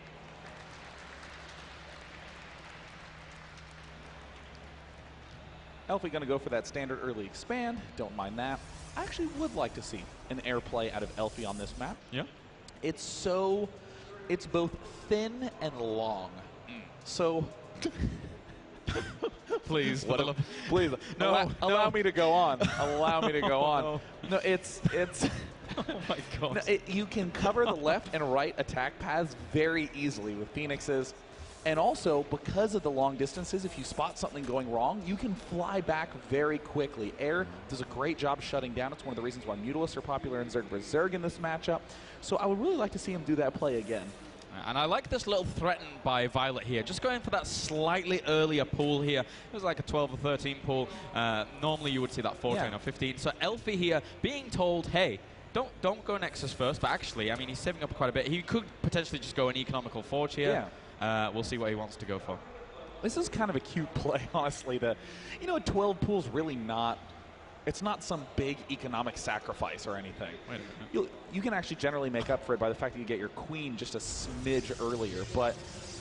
Elfi going to go for that standard early expand. Don't mind that. I actually would like to see an air play out of Elfi on this map. Yeah. It's both thin and long. So... Please, please, no, allow me to go on. Allow me to go on. No, it's. Oh my God. No, you can cover the left and right attack paths very easily with Phoenixes, and also because of the long distances, if you spot something going wrong, you can fly back very quickly. Air does a great job shutting down. It's one of the reasons why Mutalisks are popular in Zerg vs. Zerg in this matchup. So I would really like to see him do that play again. And I like this little threaten by Violet here. Just going for that slightly earlier pool here. It was like a 12 or 13 pool. Normally you would see that 14 or 15. So Elfi here being told, hey, don't go Nexus first. But actually, I mean, he's saving up quite a bit. He could potentially just go an economical Forge here. We'll see what he wants to go for. This is kind of a cute play, honestly. You know, 12 pool's really not... It's not some big economic sacrifice or anything. Wait a minute. You can actually generally make up for it by the fact that you get your queen just a smidge earlier, but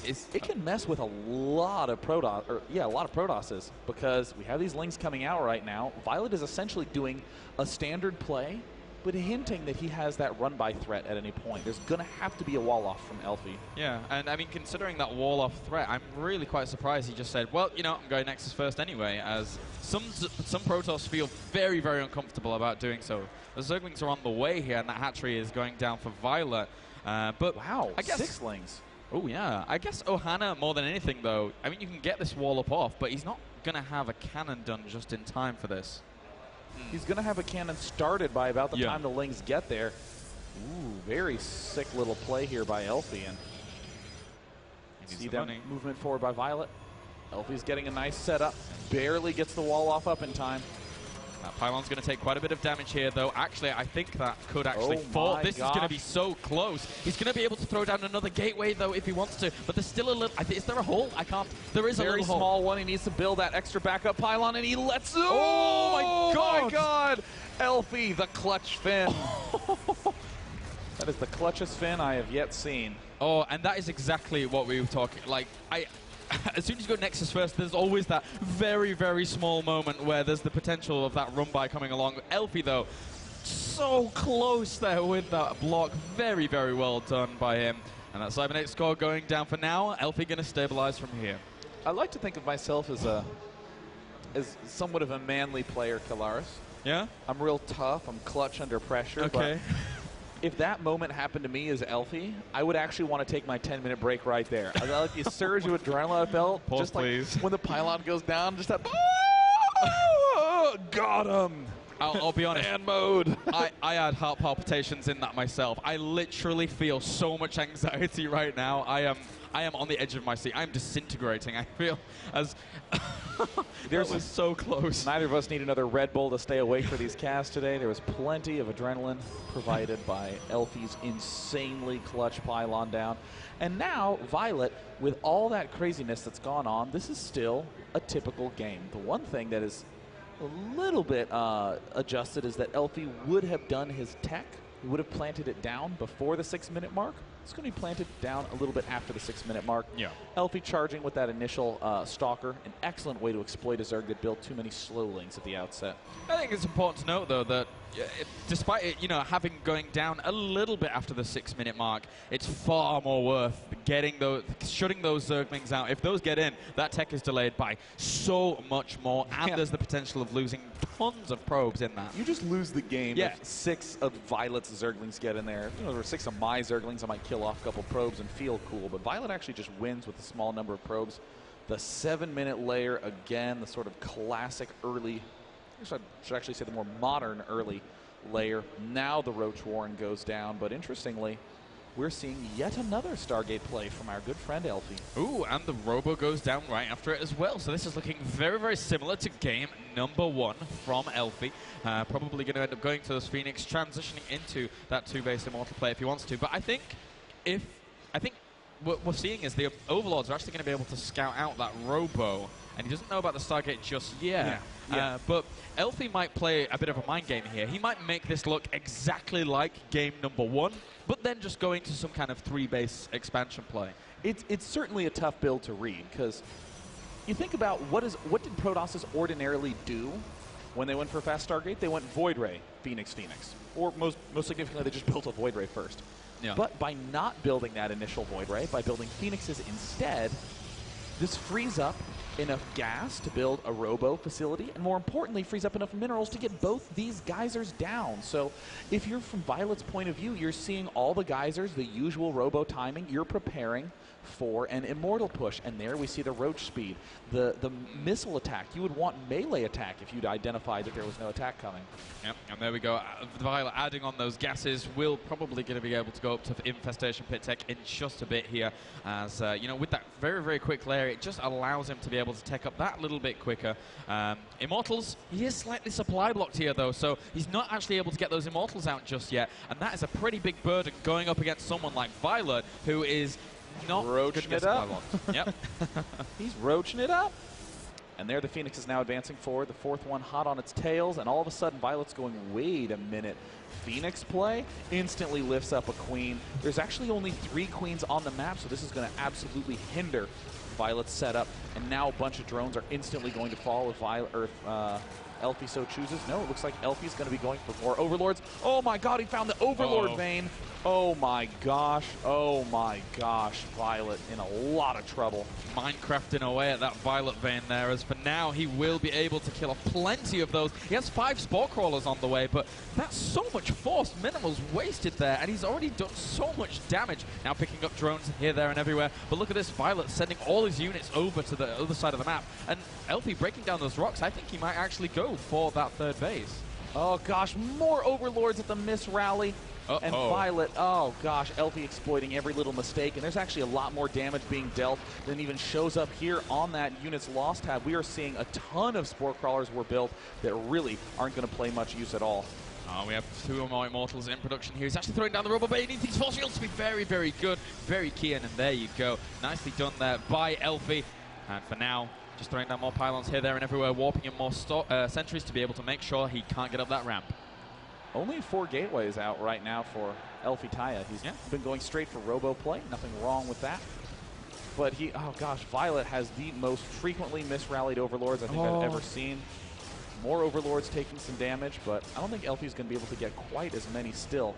it can mess with a lot of Protosses because we have these Lings coming out right now. Violet is essentially doing a standard play, but hinting that he has that run-by threat at any point. There's going to have to be a wall-off from Elfi. Yeah, and I mean, considering that wall-off threat, I'm really quite surprised he just said, well, you know, I'm going Nexus first anyway, as some Protoss feel very uncomfortable about doing so. The Zerglings are on the way here, and that hatchery is going down for Violet. But wow, I guess 6 Lings. Oh, yeah. I guess Ohana, more than anything, though, I mean, you can get this wall up off, but he's not going to have a cannon done just in time for this. He's going to have a cannon started by about the time the Lings get there. Ooh, very sick little play here by Elfi. And see that movement forward by Violet. Elfi's getting a nice setup. Barely gets the wall off up in time. That pylon's going to take quite a bit of damage here, though. Actually, I think that could actually fall. This is going to be so close. He's going to be able to throw down another gateway, though, if he wants to. But there's still a little... Is there a hole? I can't... There is a little hole. Very small one. He needs to build that extra backup pylon, and he lets... Oh, my God! Elfi, the clutch Finn. That is the clutchest Finn I have yet seen. Oh, and that is exactly what we were talking... Like, as soon as you go Nexus first, there's always that very, very small moment where there's the potential of that run-by coming along. Elfi, though, so close there with that block. Very, very well done by him. And that Cybernetic score going down for now. Elfi going to stabilize from here. I like to think of myself as somewhat of a manly player, Kalaris. Yeah? I'm real tough. I'm clutch under pressure. Okay. But if that moment happened to me as Elfi, I would actually want to take my 10-minute break right there. I like the surge of adrenaline I felt. Pause, just please. Like when the pylon goes down, just that. Got him. I'll be honest. Man mode. I had heart palpitations in that myself. I literally feel so much anxiety right now. I am on the edge of my seat. I'm disintegrating. I feel as that was so close. Neither of us need another Red Bull to stay awake for these casts today. There was plenty of adrenaline provided by Elfi's insanely clutch pylon down. And now, Violet, with all that craziness that's gone on, this is still a typical game. The one thing that is a little bit adjusted is that Elfi would have done his tech. He would have planted it down before the 6-minute mark. It's going to be planted down a little bit after the 6-minute mark. Yeah. Elfi charging with that initial Stalker, an excellent way to exploit a Zerg that built too many slow links at the outset. I think it's important to note, though, that despite it, having going down a little bit after the 6-minute mark, it's far more worth shutting those Zerglings out. If those get in, that tech is delayed by so much more, and there's the potential of losing tons of probes in that. You just lose the game if 6 of Violet's Zerglings get in there. There were 6 of my Zerglings, I might kill off a couple probes and feel cool, but Violet actually just wins with a small number of probes. The 7-minute layer, again, the sort of classic early, I should actually say the more modern early layer. Now the Roach Warren goes down, but interestingly, we're seeing yet another Stargate play from our good friend Elfi. Ooh, and the Robo goes down right after it as well. So this is looking very, very similar to game number 1 from Elfi. Probably going to end up going to those Phoenix, transitioning into that 2-base Immortal play if he wants to. But I think what we're seeing is the Overlords are actually going to be able to scout out that Robo, and he doesn't know about the Stargate just yet. But Elfi might play a bit of a mind game here. He might make this look exactly like game number 1, but then just go into some kind of 3-base expansion play. It's certainly a tough build to read, because you think about what did Protoss ordinarily do when they went for Fast Stargate? They went Void Ray, Phoenix, Phoenix. Or most significantly, they just built a Void Ray first. Yeah. But by not building that initial Void Ray, by building Phoenixes instead, this frees up enough gas to build a Robo facility, and more importantly, frees up enough minerals to get both these geysers down. So if you're from Violet's point of view, you're seeing all the geysers, the usual Robo timing, you're preparing for an Immortal push, and there we see the Roach speed, the missile attack. You would want melee attack if you'd identified that there was no attack coming. Yep, and there we go. Violet adding on those gases will probably going to be able to go up to Infestation Pit Tech in just a bit here, as with that very, very quick layer, it just allows him to be able to tech up that little bit quicker. Immortals, he is slightly supply blocked here, though, so he's not actually able to get those Immortals out just yet, and that is a pretty big burden going up against someone like Violet, who is not roaching it up. Yep. He's roaching it up. And there the Phoenix is now advancing forward. The 4th one hot on its tails, and all of a sudden Violet's going, wait a minute. Phoenix play instantly lifts up a queen. There's actually only 3 queens on the map, so this is going to absolutely hinder Violet's set up, and now a bunch of drones are instantly going to fall if Elfi so chooses. No, it looks like Elfi's going to be going for more Overlords. Oh my god, he found the Overlord vein. Oh my gosh, Violet in a lot of trouble. Minecrafting away at that Violet vein there, as for now he will be able to kill off plenty of those. He has 5 Spore Crawlers on the way, but that's so much forced Minimals wasted there, and he's already done so much damage. Now picking up drones here, there, and everywhere, but look at this, Violet sending all his units over to the other side of the map, and Elfi breaking down those rocks. I think he might actually go for that 3rd base. Oh gosh, more Overlords at the miss rally. And Violet, oh gosh, Elfi exploiting every little mistake, and there's actually a lot more damage being dealt than even shows up here on that unit's loss tab. We are seeing a ton of Spore Crawlers were built that really aren't going to play much use at all. We have 2 more Immortals in production here. He's actually throwing down the rubber, but he needs these force shields to be very, very good. Very key, and there you go. Nicely done there by Elfi. And for now, just throwing down more pylons here, there, and everywhere, warping in more sentries to be able to make sure he can't get up that ramp. Only 4 gateways out right now for Elfi Taya. He's been going straight for robo play. Nothing wrong with that. But oh gosh, Violet has the most frequently misrallied Overlords I think I've ever seen. More Overlords taking some damage, but I don't think Elfi's going to be able to get quite as many still.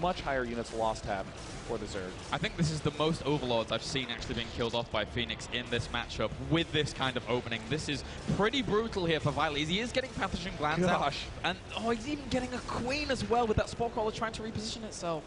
Much higher units lost tab for the Zerg. I think this is the most Overlords I've seen actually being killed off by Phoenix in this matchup with this kind of opening. This is pretty brutal here for Violet. He is getting Pathogen Glands out. And he's even getting a Queen as well with that Spore Crawler trying to reposition itself.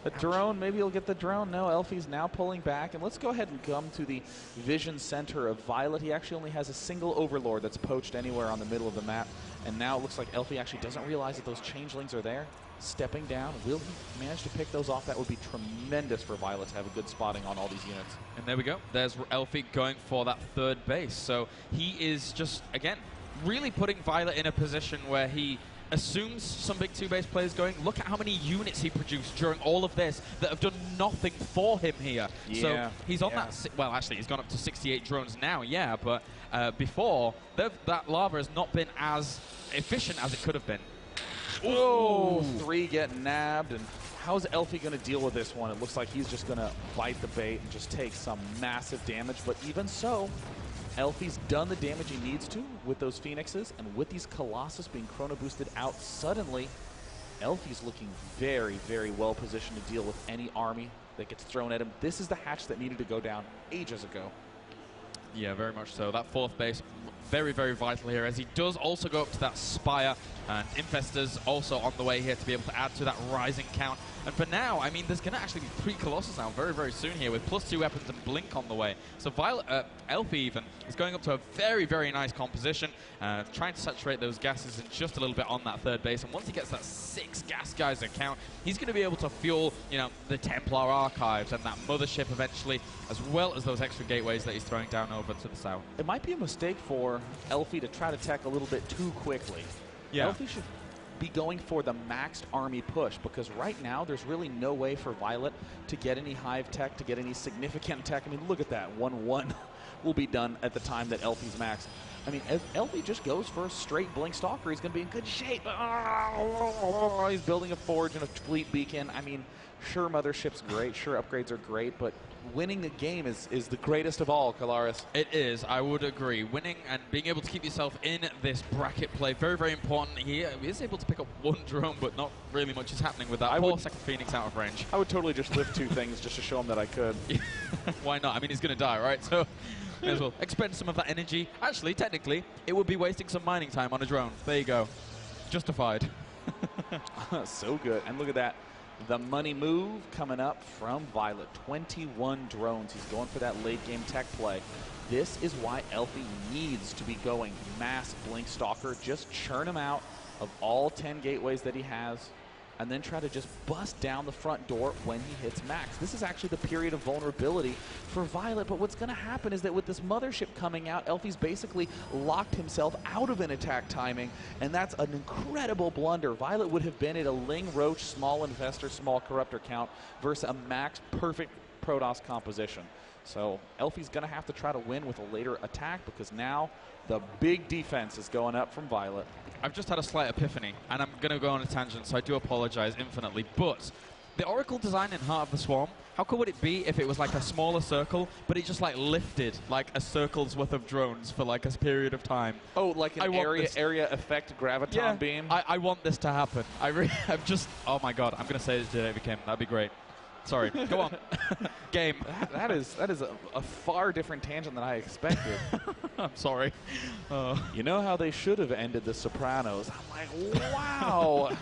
A drone, maybe he'll get the drone. No, Elfi's now pulling back. And let's go ahead and come to the vision center of Violet. He actually only has a single Overlord that's poached anywhere on the middle of the map. And now it looks like Elfi actually doesn't realize that those changelings are there. Stepping down, will he manage to pick those off? That would be tremendous for Violet to have a good spotting on all these units. And there we go. There's Elfi going for that 3rd base. So he is just, again, really putting Violet in a position where he assumes some big 2-base players going. Look at how many units he produced during all of this that have done nothing for him here. So he's on that, well, actually, he's gone up to 68 drones now, but before, that lava has not been as efficient as it could have been. Oh, 3 get nabbed, and how's Elfi going to deal with this one? It looks like he's just going to bite the bait and just take some massive damage, but even so, Elfi's done the damage he needs to with those Phoenixes, and with these Colossus being chrono boosted out suddenly, Elfi's looking very, very well positioned to deal with any army that gets thrown at him. This is the hatch that needed to go down ages ago. Yeah, very much so. That 4th base, very, very vital here, as he does also go up to that Spire, and Infestors also on the way here to be able to add to that rising count. And for now, I mean, there's going to actually be 3 Colossus now very, very soon here with +2 weapons and Blink on the way. So Elfi even is going up to a very, very nice composition, trying to saturate those gases in just a little bit on that 3rd base. And once he gets that 6 gas guys account, he's going to be able to fuel, the Templar archives and that mothership eventually, as well as those extra gateways that he's throwing down over to the south. It might be a mistake for Elfi to try to tech a little bit too quickly. Elfi should be going for the maxed army push, because right now there's really no way for Violet to get any hive tech, to get any significant tech. I mean, look at that. 1-1 will be done at the time that Elfi's maxed. I mean, if Elfi just goes for a straight Blink Stalker, he's going to be in good shape. He's building a forge and a fleet beacon. I mean, sure, Mothership's great. Sure, upgrades are great, but winning the game is the greatest of all, Kalaris. It is, I would agree. Winning and being able to keep yourself in this bracket play, very, very important. He is able to pick up 1 drone, but not really much is happening with that. Poor second Phoenix out of range. I would totally just lift 2 things just to show him that I could. Why not? I mean, he's going to die, right? So may as well expend some of that energy. Actually, technically, it would be wasting some mining time on a drone. There you go. Justified. So good. And look at that. The money move coming up from Violet. 21 drones. He's going for that late game tech play. This is why Elfi needs to be going mass Blink Stalker. Just churn him out of all 10 gateways that he has, and then try to just bust down the front door when he hits max. This is actually the period of vulnerability for Violet, but what's going to happen is that with this Mothership coming out, Elfi's basically locked himself out of an attack timing, and that's an incredible blunder. Violet would have been at a Ling Roach small investor, small corruptor count versus a max perfect Protoss composition. So Elfi's going to have to try to win with a later attack, because now the big defense is going up from Violet. I've just had a slight epiphany, and I'm going to go on a tangent, so I do apologize infinitely, but The Oracle design in Heart of the Swarm, how cool would it be if it was like a smaller circle, but it just like lifted like a circle's worth of drones for like a period of time? Oh, like an area effect graviton beam? I want this to happen. I'm just, oh my god, I'm going to say it today, Kim. That'd be great. Sorry, go on. Game. That is a far different tangent than I expected. I'm sorry. You know how they should have ended The Sopranos? I'm like, wow.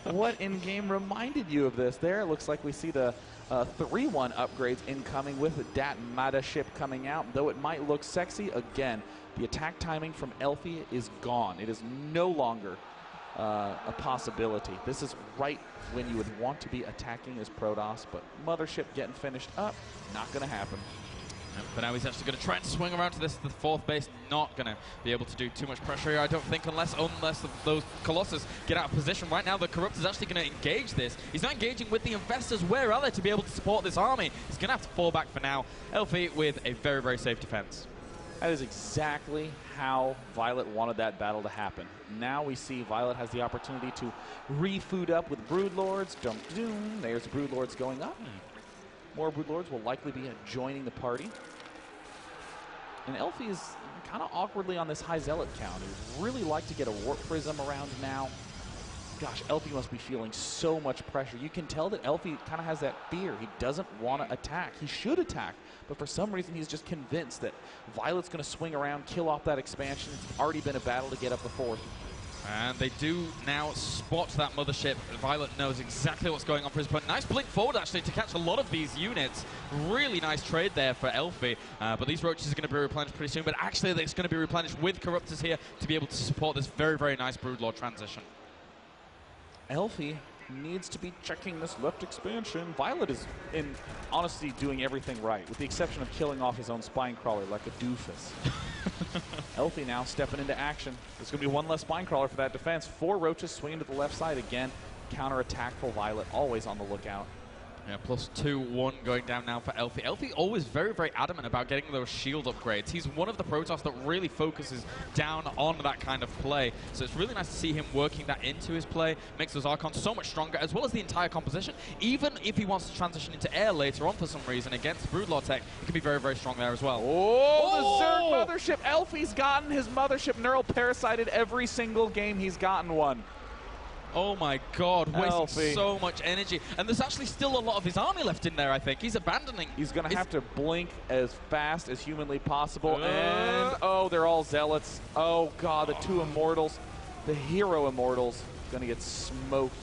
What in-game reminded you of this? There, it looks like we see the 3-1 upgrades incoming with that Mada ship coming out. Though it might look sexy, again, the attack timing from Elfi is gone. It is no longer a possibility. This is right when you would want to be attacking as Protoss, but Mothership getting finished up, not going to happen. But now he's actually going to try and swing around to the 4th base. Not going to be able to do too much pressure here, I don't think, unless those Colossus get out of position. Right now, the Corrupt is actually going to engage this. He's not engaging with the Infestors. Where are they to be able to support this army? He's going to have to fall back for now. Elfi with a very, very safe defense. That is exactly how Violet wanted that battle to happen. Now we see Violet has the opportunity to re-food up with Broodlords. Dum-doom. There's Broodlords going up. More Broodlords will likely be joining the party. And Elfi is kind of awkwardly on this high Zealot count. He'd really like to get a Warp Prism around now. Gosh, Elfi must be feeling so much pressure. You can tell that Elfi kind of has that fear. He doesn't want to attack. He should attack, but for some reason he's just convinced that Violet's going to swing around, kill off that expansion. It's already been a battle to get up the 4th. And they do now spot that Mothership. Violet knows exactly what's going on for his opponent. Nice blink forward, actually, to catch a lot of these units. Really nice trade there for Elfi. But these Roaches are going to be replenished pretty soon. But actually, it's going to be replenished with Corruptors here to be able to support this very, very nice Broodlord transition. Elfi needs to be checking this left expansion. Violet is, in honesty, doing everything right, with the exception of killing off his own spine crawler like a doofus. Elfi now stepping into action. There's going to be one less spine crawler for that defense. 4 Roaches swinging to the left side again. Counter-attack for Violet, always on the lookout. Yeah, +2-1 going down now for Elfi. Elfi always very, very adamant about getting those shield upgrades. He's one of the Protoss that really focuses down on that kind of play. So it's really nice to see him working that into his play. Makes those Archons so much stronger, as well as the entire composition. Even if he wants to transition into air later on for some reason against Broodlord tech, he can be very, very strong there as well. Oh, the Zerg Mothership. Elfi's gotten his Mothership neural parasited every single game he's gotten one. Oh my god, wasting Elfi. So much energy. And there's actually still a lot of his army left in there, I think. He's abandoning. He's going to have to blink as fast as humanly possible. And, oh, they're all Zealots. Oh, God, the 2 Immortals. The hero Immortals going to get smoked.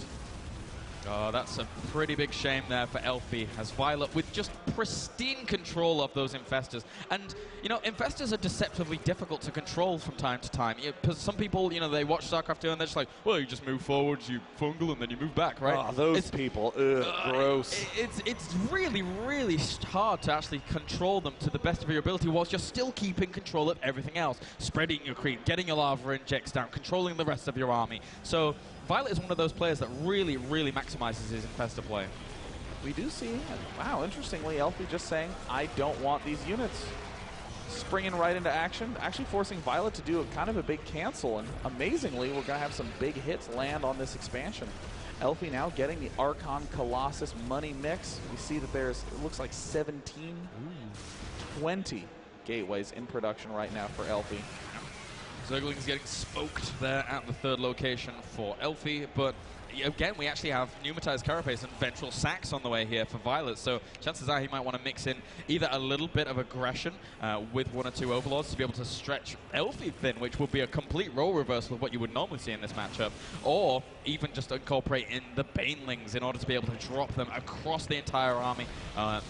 Oh, that's a pretty big shame there for Elfi, as Violet with just pristine control of those Infestors. And, you know, Infestors are deceptively difficult to control from time to time. Because some people, you know, they watch Starcraft 2 and they're just like, well, you just move forwards, you fungal, and then you move back, right? Oh, those people, gross. It's really, really hard to actually control them to the best of your ability whilst you're still keeping control of everything else. Spreading your creep, getting your lava injects down, controlling the rest of your army. So Violet is one of those players that really, really maximizes his Infestor play. We do see, wow, interestingly, Elfi just saying, I don't want these units. Springing right into action, actually forcing Violet to do a kind of a big cancel, and amazingly, we're going to have some big hits land on this expansion. Elfi now getting the Archon Colossus money mix. We see that there's, it looks like 20 gateways in production right now for Elfi. Zergling's getting smoked there at the 3rd location for Elfi, but again, we actually have pneumatized Carapace and Ventral Sacs on the way here for Violet, so chances are he might want to mix in either a little bit of aggression with 1 or 2 Overlords to be able to stretch Elfi thin, which would be a complete role reversal of what you would normally see in this matchup, or even just incorporate in the Banelings in order to be able to drop them across the entire army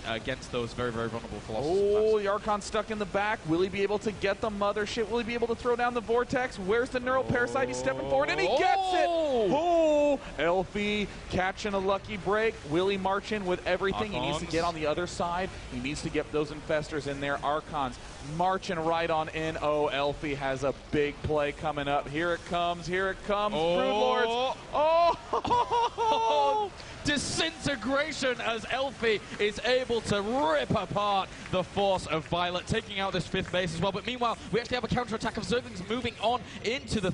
against those very, very vulnerable Philosophers. Oh, the Archon stuck in the back. Will he be able to get the Mothership? Will he be able to throw down the Vortex? Where's the Neural Parasite? He's stepping forward, and he gets it! Oh! Elfi catching a lucky break. Will he march in with everything? Archons. He needs to get on the other side. He needs to get those Infestors in there. Archons marching right on in. Oh, Elfi has a big play coming up. Here it comes. Here it comes. Broodlords. Oh! disintegration as Elfi is able to rip apart the force of Violet, taking out this 5th base as well. But meanwhile, we actually have a counter-attack of Zerglings moving on into the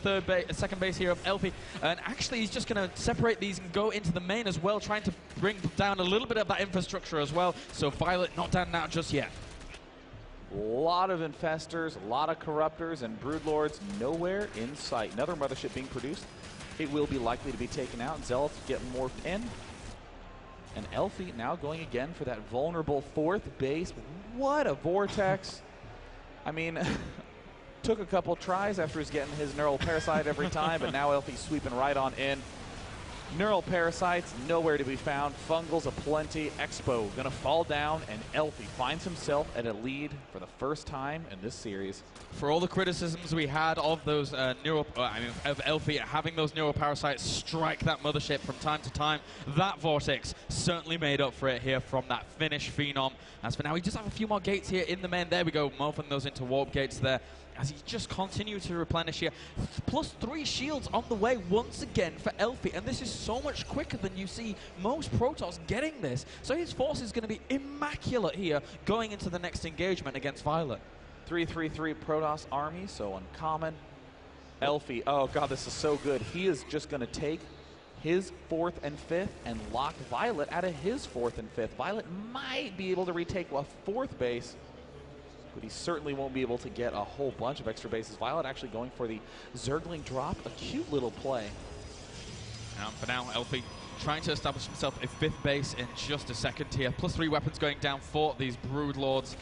second base here of Elfi. And actually, he's just going to separate these and go into the main as well, trying to bring down a little bit of that infrastructure as well. So Violet not down now just yet. A lot of Infestors, a lot of Corruptors, and Broodlords nowhere in sight. Another Mothership being produced. It will be likely to be taken out. Zealots get morphed in. And Elfi now going again for that vulnerable 4th base. What a vortex. I mean, took a couple tries after he's getting his Neural Parasite every time, but now Elfi's sweeping right on in. Neural Parasites nowhere to be found. Fungals aplenty. Expo gonna fall down, and Elfi finds himself at a lead for the first time in this series. For all the criticisms we had of those of Elfi having those Neural Parasites strike that Mothership from time to time, that Vortex certainly made up for it here from that Finnish Phenom. As for now, we just have a few more gates here in the main. There we go, morphing those into Warp Gates there, as he just continues to replenish here. Plus 3 shields on the way once again for Elfi, and this is so much quicker than you see most Protoss getting this. So his force is going to be immaculate here going into the next engagement against Violet. 3-3-3 Protoss army, so uncommon. Elfi, oh god, this is so good. He is just going to take his 4th and 5th and lock Violet out of his 4th and 5th. Violet might be able to retake a 4th base, but he certainly won't be able to get a whole bunch of extra bases. Violet actually going for the Zergling drop, a cute little play. For now, Elfi trying to establish himself a 5th base in just a second here. Plus 3 weapons going down for these Broodlords,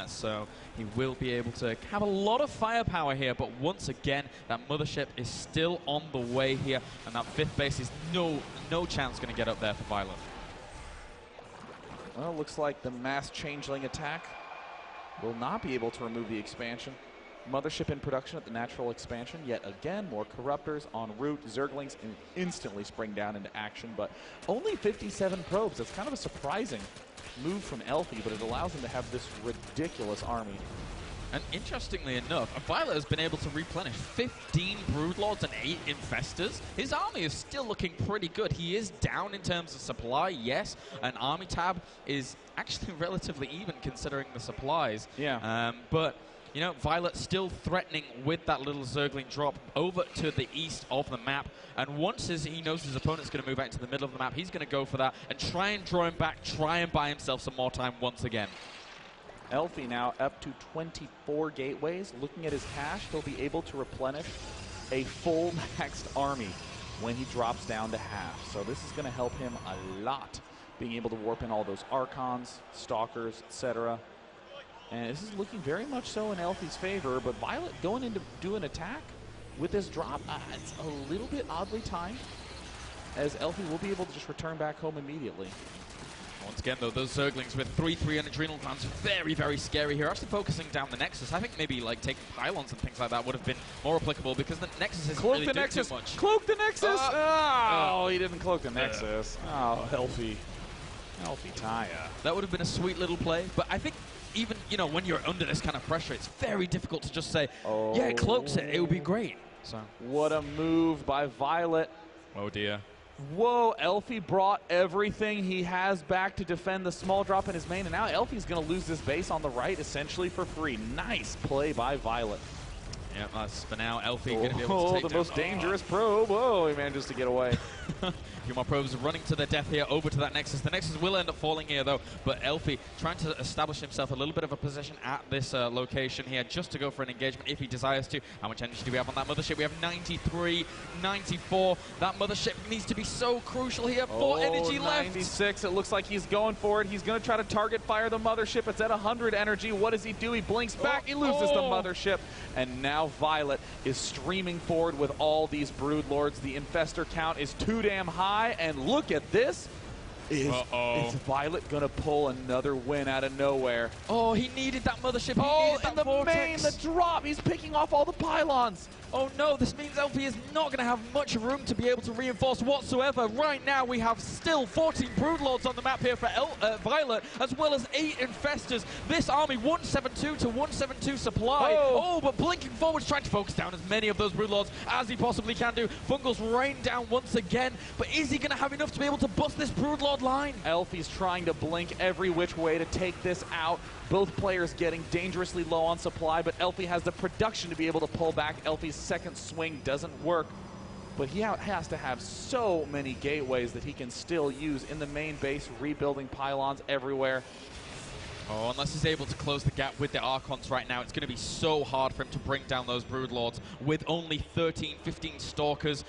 so he will be able to have a lot of firepower here, but once again, that Mothership is still on the way here, and that 5th base is no chance going to get up there for Violet. Well, looks like the mass changeling attack will not be able to remove the expansion. Mothership in production at the natural expansion. Yet again, more Corruptors en route. Zerglings instantly spring down into action, but only 57 probes. That's kind of a surprising move from Elfi, but it allows him to have this ridiculous army. And interestingly enough, Violet has been able to replenish 15 Broodlords and 8 Infestors. His army is still looking pretty good. He is down in terms of supply, yes. An army tab is actually relatively even considering the supplies. Yeah. But you know, Violet still threatening with that little Zergling drop over to the east of the map. And once he knows his opponent's going to move out into the middle of the map, he's going to go for that and try and draw him back, try and buy himself some more time once again. Elfi now up to 24 gateways. Looking at his cash, he'll be able to replenish a full maxed army when he drops down to half. So this is going to help him a lot, being able to warp in all those Archons, Stalkers, etc. And this is looking very much so in Elfi's favor, but Violet going in to do an attack with this drop, it's a little bit oddly timed, as Elfi will be able to just return back home immediately. Once again, though, those Zerglings with 3-3 and Adrenal Glands, very, very scary here. Actually focusing down the Nexus. I think maybe like taking pylons and things like that would have been more applicable because the Nexus isn't really doing too much. Cloak the Nexus! Oh, he didn't cloak the Nexus. Oh, Elfi. Elfi Taya. That would have been a sweet little play, but I think even, you know, when you're under this kind of pressure, it's very difficult to just say, yeah, it cloaks it, it would be great. So what a move by Violet. Oh, dear. Whoa, Elfi brought everything he has back to defend the small drop in his main, and now Elfi's going to lose this base on the right essentially for free. Nice play by Violet. Yeah, that's for now. Elfi going to be able to take the down. most dangerous probe. Oh, he manages to get away. A few more probes running to their death here over to that Nexus. The Nexus will end up falling here, though, but Elfi trying to establish himself a little bit of a position at this location here just to go for an engagement if he desires to. How much energy do we have on that Mothership? We have 93, 94. That Mothership needs to be so crucial here. 4 energy left. 96. It looks like he's going for it. He's going to try to target fire the Mothership. It's at 100 energy. What does he do? He blinks back. He loses the Mothership. And now Violet is streaming forward with all these Broodlords. The Infestor count is too damn high. And look at this. Is Violet going to pull another win out of nowhere? Oh, he needed that mothership. He needed that and the vortex. the drop. He's picking off all the pylons. Oh no, this means Elfi is not going to have much room to be able to reinforce whatsoever. Right now, we have still 14 Broodlords on the map here for Violet, as well as 8 Infestors. This army, 172 to 172 supply. Oh, but blinking forwards, trying to focus down as many of those Broodlords as he possibly can do. Fungal's rained down once again, but is he going to have enough to be able to bust this Broodlord line? Elfi's trying to blink every which way to take this out. Both players getting dangerously low on supply, but Elfi has the production to be able to pull back. Elfi's second swing doesn't work, but he has to have so many gateways that he can still use in the main base, rebuilding pylons everywhere. Oh, unless he's able to close the gap with the Archons right now, it's going to be so hard for him to bring down those Broodlords with only 13, 15 Stalkers.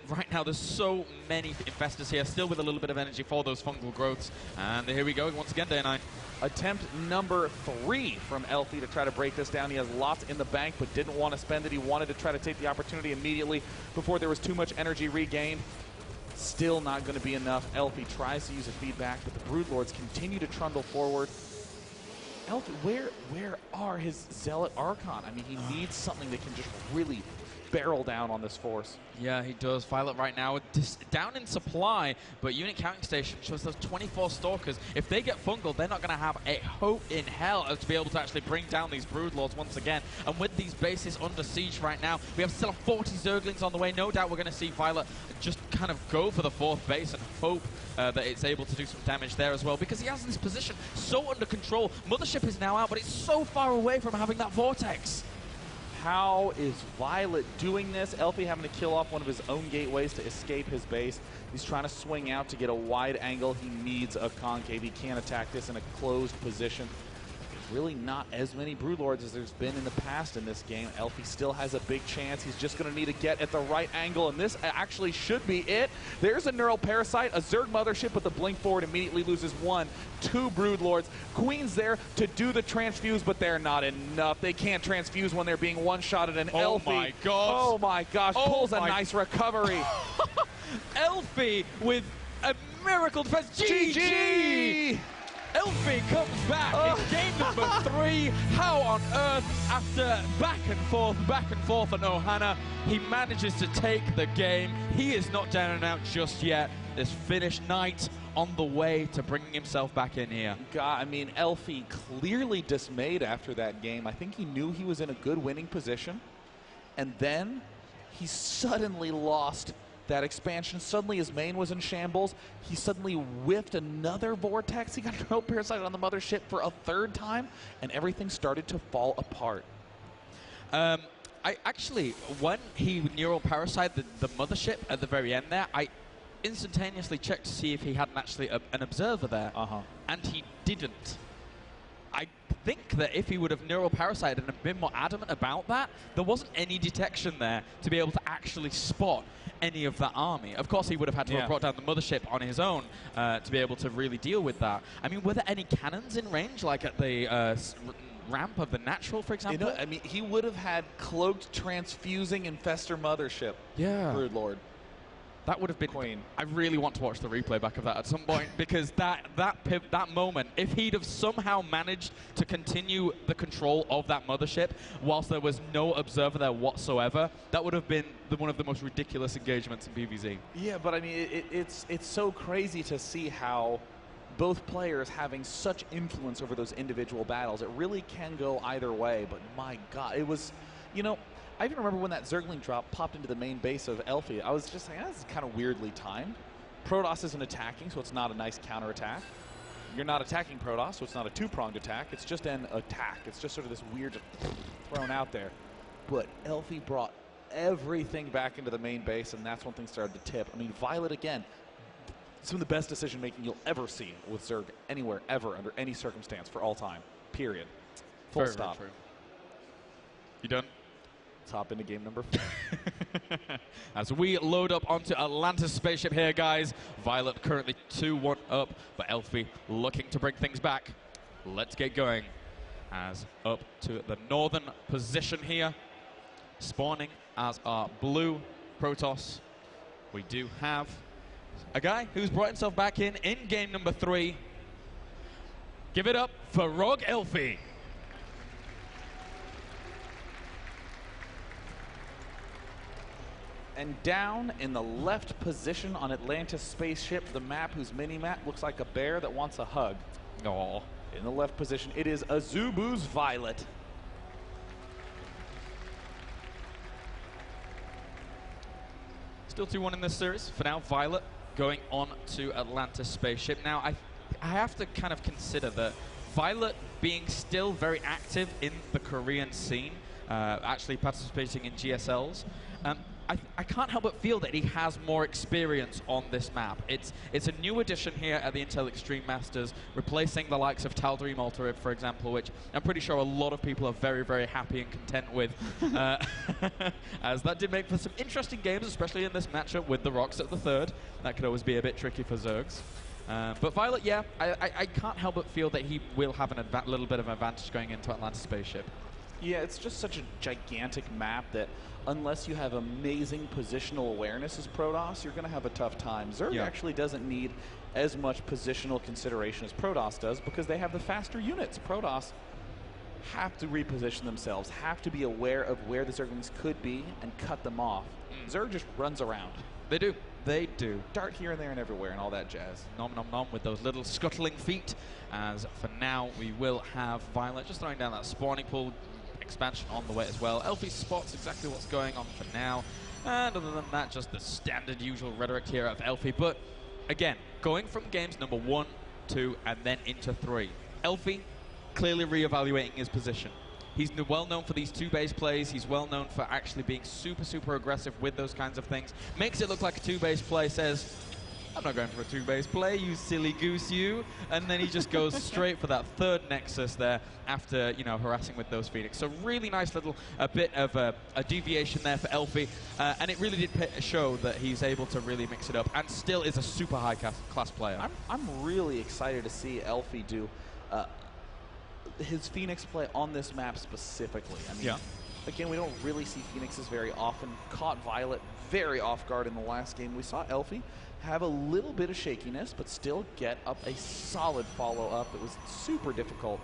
Right now, there's so many Infestors here, still with a little bit of energy for those fungal growths. And here we go once again, Day 9. Attempt number 3 from Elfi to try to break this down. He has lots in the bank, but didn't want to spend it. He wanted to try to take the opportunity immediately before there was too much energy regained. Still not going to be enough. Elfi tries to use a feedback, but the Broodlords continue to trundle forward. Elfi, where are his Zealot Archon? I mean, he needs something that can just really barrel down on this force. Yeah, he does. Violet right now down in supply, but unit counting station shows those 24 Stalkers. If they get fungal, they're not going to have a hope in hell to be able to actually bring down these Broodlords once again. And with these bases under siege right now, we have still 40 Zerglings on the way. No doubt we're going to see Violet just kind of go for the 4th base and hope that it's able to do some damage there as well, because he has this position so under control. Mothership is now out, but it's so far away from having that vortex. How is Violet doing this? Elfi having to kill off one of his own gateways to escape his base. He's trying to swing out to get a wide angle. He needs a concave. He can't attack this in a closed position. There's really not as many Broodlords as there's been in the past in this game. Elfi still has a big chance. He's just going to need to get at the right angle, and this actually should be it. There's a Neural Parasite, a Zerg Mothership, but the blink forward immediately loses 1, 2 Broodlords. Queen's there to do the transfuse, but they're not enough. They can't transfuse when they're being one-shotted, and Oh Elfi, my gosh. oh my gosh, pulls a nice recovery. Elfi with a miracle defense. GG! Elfi comes back in game number 3. How on earth, after back and forth on Ohana, he manages to take the game. He is not down and out just yet. This Finnish knight on the way to bringing himself back in here. God, I mean, Elfi clearly dismayed after that game. I think he knew he was in a good winning position, and then he suddenly lost that expansion. Suddenly his main was in shambles. He suddenly whiffed another vortex. He got a Neural Parasite on the mothership for a 3rd time, and everything started to fall apart. I actually, when he Neural Parasite the mothership at the very end there, I instantaneously checked to see if he hadn't actually an observer there, and he didn't. I think that if he would have Neural Parasited and been more adamant about that, there wasn't any detection there to be able to actually spot any of that army. Of course, he would have had to have brought down the mothership on his own to be able to really deal with that. I mean, were there any cannons in range, like at the ramp of the natural, for example? You know, I mean, he would have had cloaked transfusing Infestor mothership. Yeah. Broodlord. That would have been Queen. I really want to watch the replay back of that at some point, because that moment, if he'd have somehow managed to continue the control of that mothership whilst there was no observer there whatsoever, that would have been one of the most ridiculous engagements in PvZ. Yeah, but I mean, it's so crazy to see how both players having such influence over those individual battles. It really can go either way, but my God, it was, you know, I even remember when that Zergling drop popped into the main base of Elfi. I was just like, this is kind of weirdly timed. Protoss isn't attacking, so it's not a nice counterattack. You're not attacking Protoss, so it's not a 2-pronged attack. It's just an attack. It's just sort of this weird thrown out there. But Elfi brought everything back into the main base, and that's when things started to tip. I mean, Violet, again, some of the best decision-making you'll ever see with Zerg anywhere, ever, under any circumstance, for all time. Period. Full stop. Very true. You done? Let's hop into game number 4. As we load up onto Atlantis spaceship here, guys. Violet currently 2-1 up, but Elfi looking to bring things back. Let's get going. As up to the northern position here, spawning as our blue Protoss, we do have a guy who's brought himself back in game number 3. Give it up for Rogue Elfi. And down in the left position on Atlantis spaceship, the map whose mini-map looks like a bear that wants a hug. Aww. In the left position, it is Azubu's Violet. Still 2-1 in this series. For now, Violet going on to Atlantis spaceship. Now, I have to kind of consider that Violet being still very active in the Korean scene, actually participating in GSLs, I can't help but feel that he has more experience on this map. It's a new addition here at the Intel Extreme Masters, replacing the likes of Tal'Darim Alterib, for example, which I'm pretty sure a lot of people are very, very happy and content with, as that did make for some interesting games, especially in this matchup with the Rocks at the 3rd. That could always be a bit tricky for Zergs. But Violet, yeah, I can't help but feel that he will have a little bit of an advantage going into Atlantis spaceship. Yeah, it's just such a gigantic map that unless you have amazing positional awareness as Protoss, you're going to have a tough time. Zerg actually doesn't need as much positional consideration as Protoss does because they have the faster units. Protoss have to reposition themselves, have to be aware of where the Zerglings could be and cut them off. Zerg just runs around. They do. They do. Dart here and there and everywhere and all that jazz. Nom nom nom with those little scuttling feet. As for now, we will have Violet just throwing down that spawning pool. Expansion on the way as well. Elfi spots exactly what's going on for now. And other than that, just the standard usual rhetoric here of Elfi. But again, going from games number 1, 2, and then into 3. Elfi clearly reevaluating his position. He's well known for these 2-base plays. He's well known for actually being super, super aggressive with those kinds of things. Makes it look like a 2-base play, says, I'm not going for a 2-base play, you silly goose, you. And then he just goes straight for that 3rd Nexus there after, you know, harassing with those Phoenix. So really nice little bit of a deviation there for Elfi. And it really did show that he's able to really mix it up and still is a super high-class player. I'm really excited to see Elfi do his Phoenix play on this map specifically. I mean, again, we don't really see Phoenixes very often. Caught Violet very off guard in the last game. We saw Elfi have a little bit of shakiness, but still get up a solid follow-up that was super difficult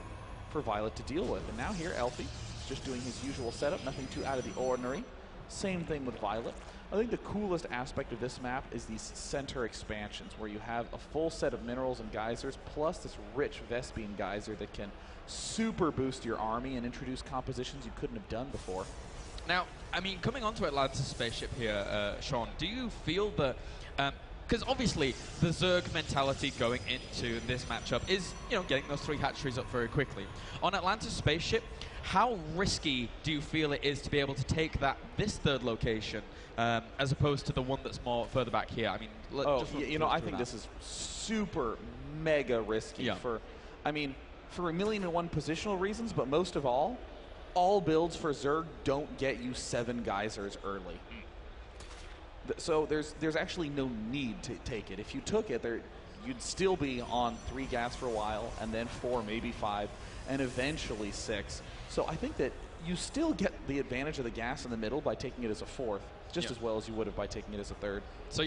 for Violet to deal with. And now here, Elfi just doing his usual setup, nothing too out of the ordinary. Same thing with Violet. I think the coolest aspect of this map is these center expansions, where you have a full set of minerals and geysers, plus this rich Vespene geyser that can super boost your army and introduce compositions you couldn't have done before. Now, I mean, coming onto Atlantis spaceship here, Sean, do you feel that... because obviously the Zerg mentality going into this matchup is, you know, getting those 3 hatcheries up very quickly. On Atlantis spaceship, how risky do you feel it is to be able to take this 3rd location as opposed to the one that's more further back here? I mean, you know, I think this is super mega risky for, I mean, for 1,000,001 positional reasons, but most of all builds for Zerg don't get you 7 geysers early. So there's actually no need to take it. If you took it, you'd still be on 3 gas for a while, and then 4, maybe 5, and eventually 6. So I think that you still get the advantage of the gas in the middle by taking it as a 4th, just as well as you would have by taking it as a 3rd. So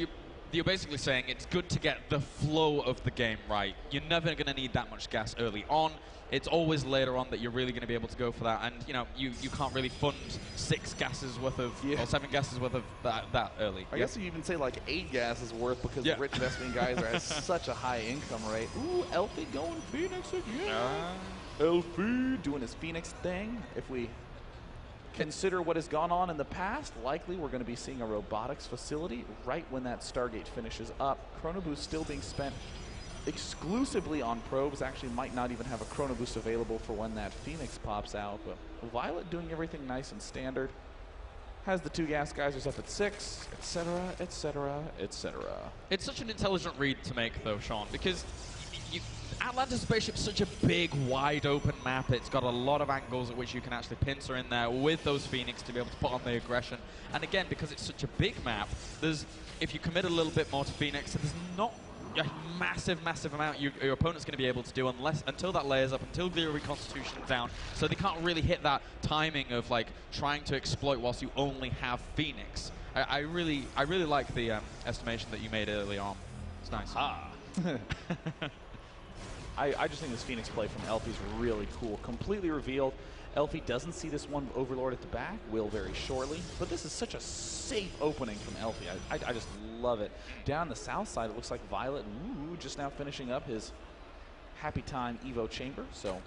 you're basically saying it's good to get the flow of the game right. You're never going to need that much gas early on. It's always later on that you're really going to be able to go for that. And, you know, you can't really fund 6 gases worth of, or 7 gases worth of that early. I guess you even say like 8 gases worth because the rich Vespene geyser has such a high income rate. Ooh, Elfi going Phoenix again. Elfi doing his Phoenix thing. If we consider what has gone on in the past, likely we're going to be seeing a robotics facility right when that Stargate finishes up. Chrono Boost still being spent exclusively on probes. Actually might not even have a Chrono Boost available for when that Phoenix pops out, but Violet doing everything nice and standard. Has the 2 gas geysers up at 6, etc., etc., etc. It's such an intelligent read to make, though, Sean, because Atlantis spaceship's such a big, wide-open map. It's got a lot of angles at which you can actually pincer in there with those Phoenix to be able to put on the aggression. And again, because it's such a big map, if you commit a little bit more to Phoenix, there's not a massive, massive amount your opponent's going to be able to do until that layers up, until the reconstitution's down. So they can't really hit that timing of like trying to exploit whilst you only have Phoenix. I really like the estimation that you made early on. It's nice. Ah. I just think this Phoenix play from Elfi is really cool. Completely revealed. Elfi doesn't see this one Overlord at the back, will very shortly, but this is such a safe opening from Elfi. I just love it. Down the south side, it looks like Violet, just now finishing up his Happy Time Evo chamber, so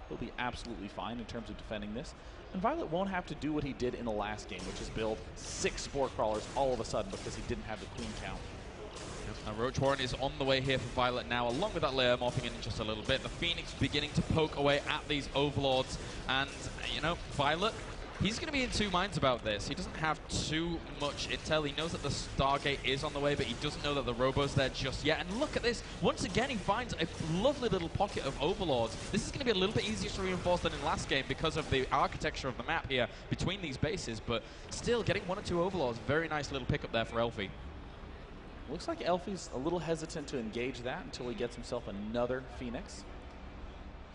he'll be absolutely fine in terms of defending this. And Violet won't have to do what he did in the last game, which is build 6 Spore Crawlers all of a sudden because he didn't have the Queen count. Now Roach Warren is on the way here for Violet now, along with that layer morphing in just a little bit. The Phoenix beginning to poke away at these Overlords. And, you know, Violet, he's going to be in two minds about this. He doesn't have too much intel. He knows that the Stargate is on the way, but he doesn't know that the Robo's there just yet. And look at this. Once again, he finds a lovely little pocket of Overlords. This is going to be a little bit easier to reinforce than in last game because of the architecture of the map here between these bases. But still, getting 1 or 2 Overlords, very nice little pickup there for Elfi. Looks like Elfi's a little hesitant to engage that until he gets himself another Phoenix.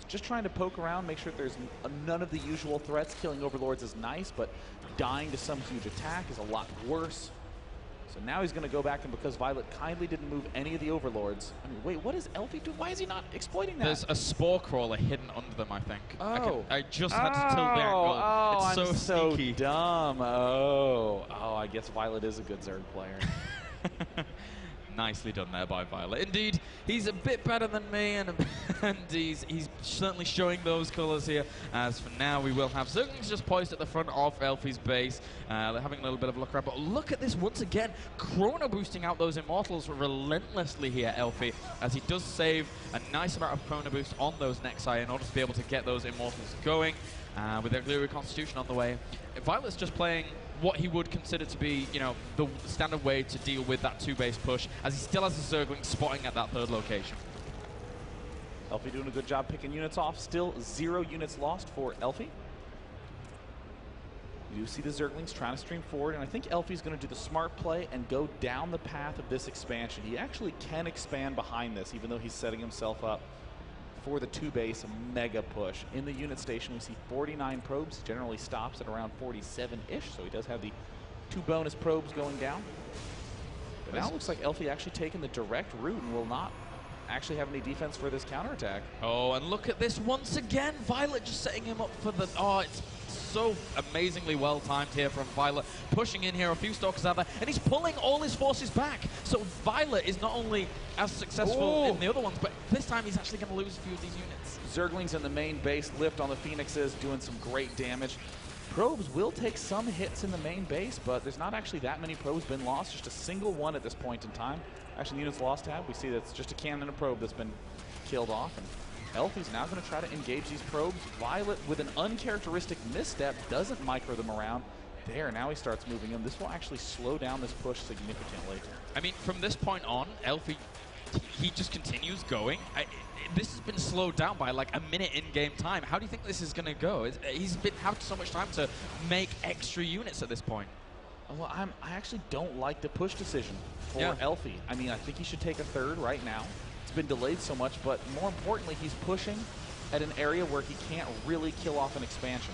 Just trying to poke around, make sure there's none of the usual threats. Killing Overlords is nice, but dying to some huge attack is a lot worse. So now he's going to go back, and because Violet kindly didn't move any of the Overlords. I mean, wait, what is Elfi do? Why is he not exploiting that? There's a Spore Crawler hidden under them, I think. Oh. I just had to tilt the angle. Oh, it's I'm so sneaky. dumb. Oh, I guess Violet is a good Zerg player. Nicely done there by Violet. Indeed, he's a bit better than me, and he's certainly showing those colors here. As for now, we will have Zerglings just poised at the front of Elfi's base. They're having a little bit of a look around, but look at this once again. Chrono boosting out those Immortals relentlessly here, Elfi, as he does save a nice amount of Chrono boost on those Nexi in order to be able to get those Immortals going. With their Glitter Constitution on the way, Violet's just playing what he would consider to be, you know, the standard way to deal with that 2-base push, as he still has a Zergling spotting at that 3rd location. Elfi doing a good job picking units off. Still 0 units lost for Elfi. You do see the Zerglings trying to stream forward, and I think Elfi's going to do the smart play and go down the path of this expansion. He actually can expand behind this, even though he's setting himself up for the 2-base mega push. In the unit station, we see 49 probes. He generally stops at around 47-ish, so he does have the 2 bonus probes going down. But now it looks like Elfi actually taking the direct route and will not actually have any defense for this counterattack. Oh, and look at this once again. Violet just setting him up for the... Oh, it's so amazingly well timed here from Violet. Pushing in here, a few Stalkers out there, and he's pulling all his forces back. So Violet is not only as successful in the other ones, but this time he's actually going to lose a few of these units. Zerglings in the main base, lift on the Phoenixes, doing some great damage. Probes will take some hits in the main base, but there's not actually that many probes been lost, just a single one at this point in time. Actually, the units lost tab, we see that's just a cannon and a probe that's been killed off. And Elfi's now going to try to engage these probes. Violet, with an uncharacteristic misstep, doesn't micro them around. There, now he starts moving them. This will actually slow down this push significantly. I mean, from this point on, Elfi, he just continues going. This has been slowed down by like a minute in-game time. How do you think this is going to go? He's been having so much time to make extra units at this point. Well, I actually don't like the push decision for Elfi. I mean, I think he should take a 3rd right now. It's been delayed so much, but more importantly, he's pushing at an area where he can't really kill off an expansion.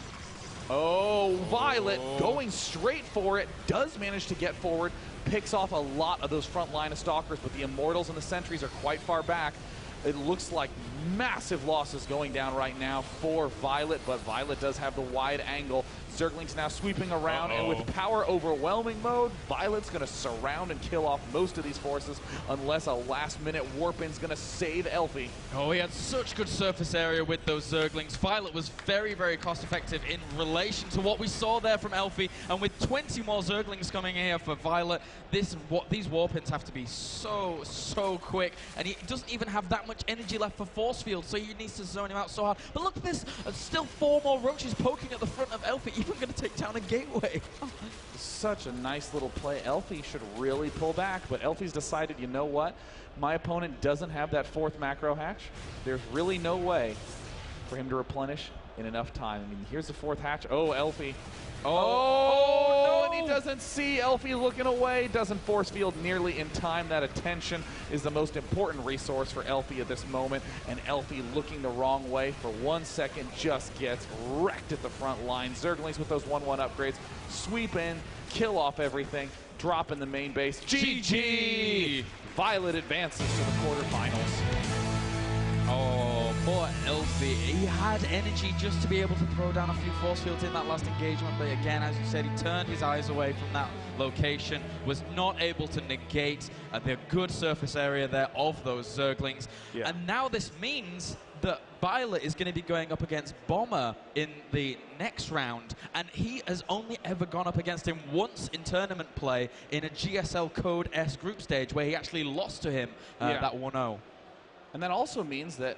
Oh, Violet going straight for it, does manage to get forward, picks off a lot of those front line of Stalkers, but the Immortals and the Sentries are quite far back. It looks like massive losses going down right now for Violet, but Violet does have the wide angle. Zerglings now sweeping around, and with power overwhelming mode, Violet's going to surround and kill off most of these forces unless a last-minute warp-in's going to save Elfi. Oh, he had such good surface area with those Zerglings. Violet was very, very cost-effective in relation to what we saw there from Elfi, and with 20 more Zerglings coming here for Violet, these warp-ins have to be so quick, and he doesn't even have that much energy left for force field, so he needs to zone him out so hard. But look at this, still 4 more Roaches poking at the front of Elfi, even going to take down a gateway. Such a nice little play. Elfi should really pull back, but Elfi's decided, you know what? My opponent doesn't have that 4th macro hatch. There's really no way for him to replenish in enough time. I mean, here's the 4th hatch. Oh, Elfi. Oh, no, and he doesn't see Elfi looking away. Doesn't force field nearly in time. That attention is the most important resource for Elfi at this moment. And Elfi looking the wrong way for 1 second just gets wrecked at the front line. Zerglings with those 1-1 upgrades sweep in, kill off everything, drop in the main base. GG! Violet advances to the quarterfinals. Oh, poor Elfi. He had energy just to be able to throw down a few force fields in that last engagement, but again, as you said, he turned his eyes away from that location, was not able to negate the good surface area there of those Zerglings. Yeah. And now this means that Violet is going to be going up against Bomber in the next round, and he has only ever gone up against him once in tournament play in a GSL Code S group stage where he actually lost to him that 1-0. And that also means that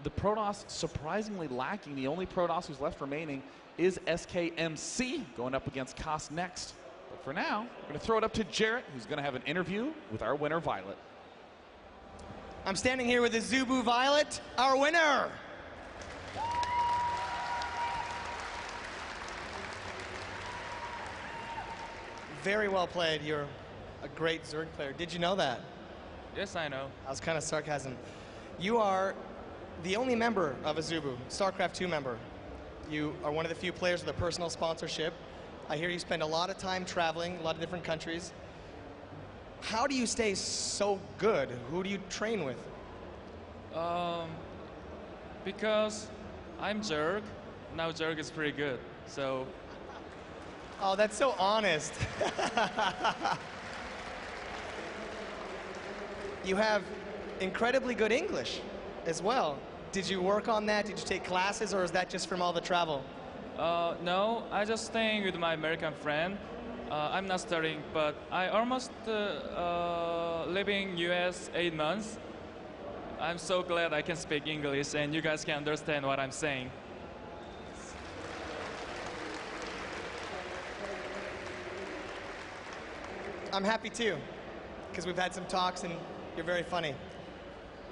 the Protoss surprisingly lacking. The only Protoss who's left remaining is SKMC going up against Koss next. But for now, we're going to throw it up to Jarrett, who's going to have an interview with our winner, Violet. I'm standing here with the Zubu Violet, our winner. Very well played. You're a great Zerg player. Did you know that? Yes, I know. That was kind of sarcasm. You are the only member of Azubu, Starcraft 2 member. You are one of the few players with a personal sponsorship. I hear you spend a lot of time traveling, a lot of different countries. How do you stay so good? Who do you train with? Because I'm Zerg. Now Zerg is pretty good, so... Oh, that's so honest. You have incredibly good English as well. Did you work on that? Did you take classes, or is that just from all the travel? No, I just staying with my American friend. I'm not studying, but I almost living US 8 months. I'm so glad I can speak English and you guys can understand what I'm saying. I'm happy too, because we've had some talks and you're very funny.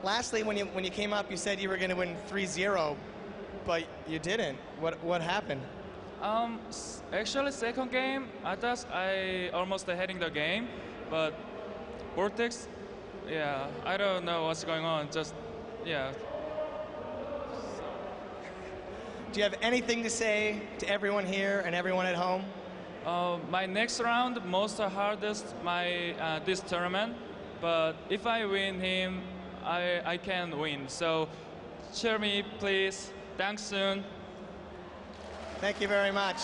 Lastly, when you came up, you said you were going to win 3-0, but you didn't. What happened? Actually, second game, I thought I almost heading the game, but Vortex, yeah, I don't know what's going on. Just, yeah. Do you have anything to say to everyone here and everyone at home? My next round, most hardest my this tournament, but if I win him, I can win. So cheer me, please. Thanks soon. Thank you very much.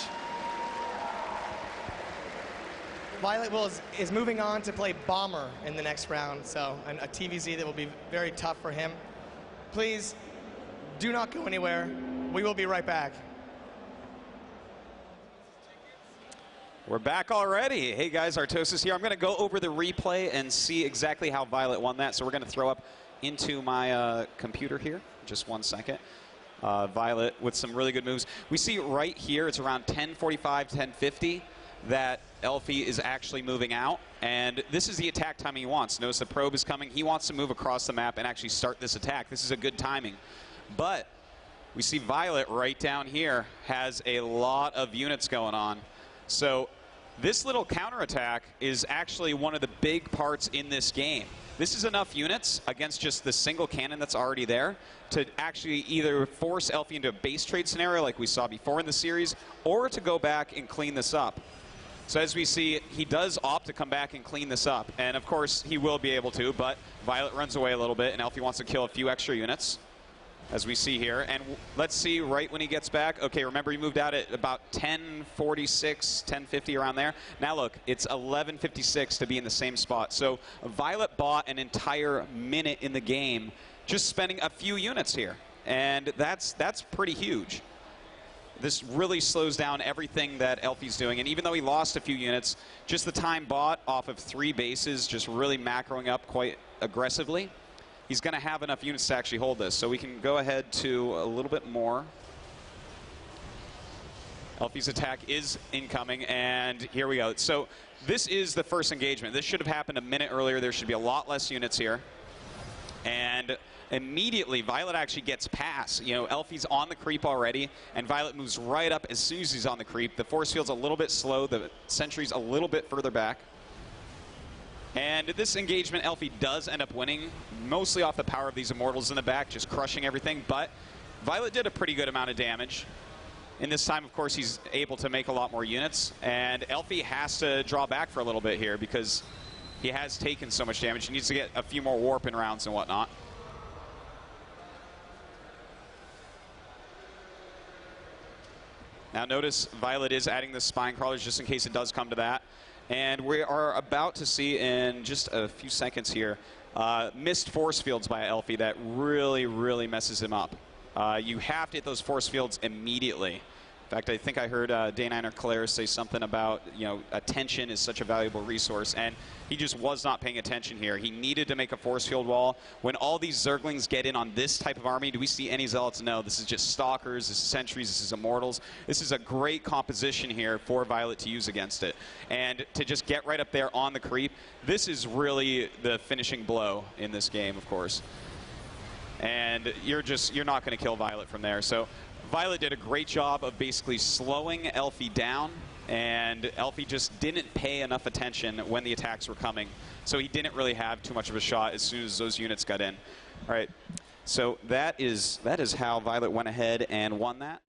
Violet is moving on to play Bomber in the next round, so a TVZ that will be very tough for him. Please do not go anywhere. We will be right back. We're back already. Hey guys, Artosis here. I'm going to go over the replay and see exactly how Violet won that. So we're going to throw up into my computer here. Just 1 second. Violet with some really good moves. We see right here, it's around 10:45, 10:50, that Elfi is actually moving out. And this is the attack timing he wants. Notice the probe is coming. He wants to move across the map and actually start this attack. This is a good timing. But we see Violet right down here has a lot of units going on. So this little counterattack is actually one of the big parts in this game. This is enough units against just the single cannon that's already there to actually either force Elfi into a base trade scenario like we saw before in the series, or to go back and clean this up. So as we see, he does opt to come back and clean this up. And of course, he will be able to, but Violet runs away a little bit, and Elfi wants to kill a few extra units, as we see here. And let's see right when he gets back. Okay, remember he moved out at about 10:46, 10:50, around there. Now look, it's 11:56 to be in the same spot. So Violet bought an entire minute in the game just spending a few units here. And that's pretty huge. This really slows down everything that Elfi's doing. And even though he lost a few units, just the time bought off of 3 bases, just really macroing up quite aggressively, he's going to have enough units to actually hold this. So we can go ahead to a little bit more. Elfi's attack is incoming, and here we go. So this is the first engagement. This should have happened a minute earlier. There should be a lot less units here. And immediately, Violet actually gets past. You know, Elfi's on the creep already, and Violet moves right up as soon as he's on the creep. The force field's a little bit slow. The sentry's a little bit further back. And this engagement, Elfi does end up winning, mostly off the power of these Immortals in the back, just crushing everything. But Violet did a pretty good amount of damage. In this time, of course, he's able to make a lot more units, and Elfi has to draw back for a little bit here because he has taken so much damage. He needs to get a few more warp in rounds and whatnot. Now notice Violet is adding the spine crawlers just in case it does come to that. And we are about to see in just a few seconds here missed force fields by Elfi that really, really messes him up. You have to hit those force fields immediately. In fact, I think I heard Day9 or Claire say something about, attention is such a valuable resource, and he just was not paying attention here. He needed to make a force field wall. When all these Zerglings get in on this type of army, do we see any Zealots? No, this is just Stalkers, this is Sentries, this is Immortals. This is a great composition here for Violet to use against it. And to just get right up there on the creep, this is really the finishing blow in this game, of course. And you're not going to kill Violet from there. So Violet did a great job of basically slowing Elfi down, and Elfi just didn't pay enough attention when the attacks were coming. So he didn't really have too much of a shot as soon as those units got in. All right, so that is how Violet went ahead and won that.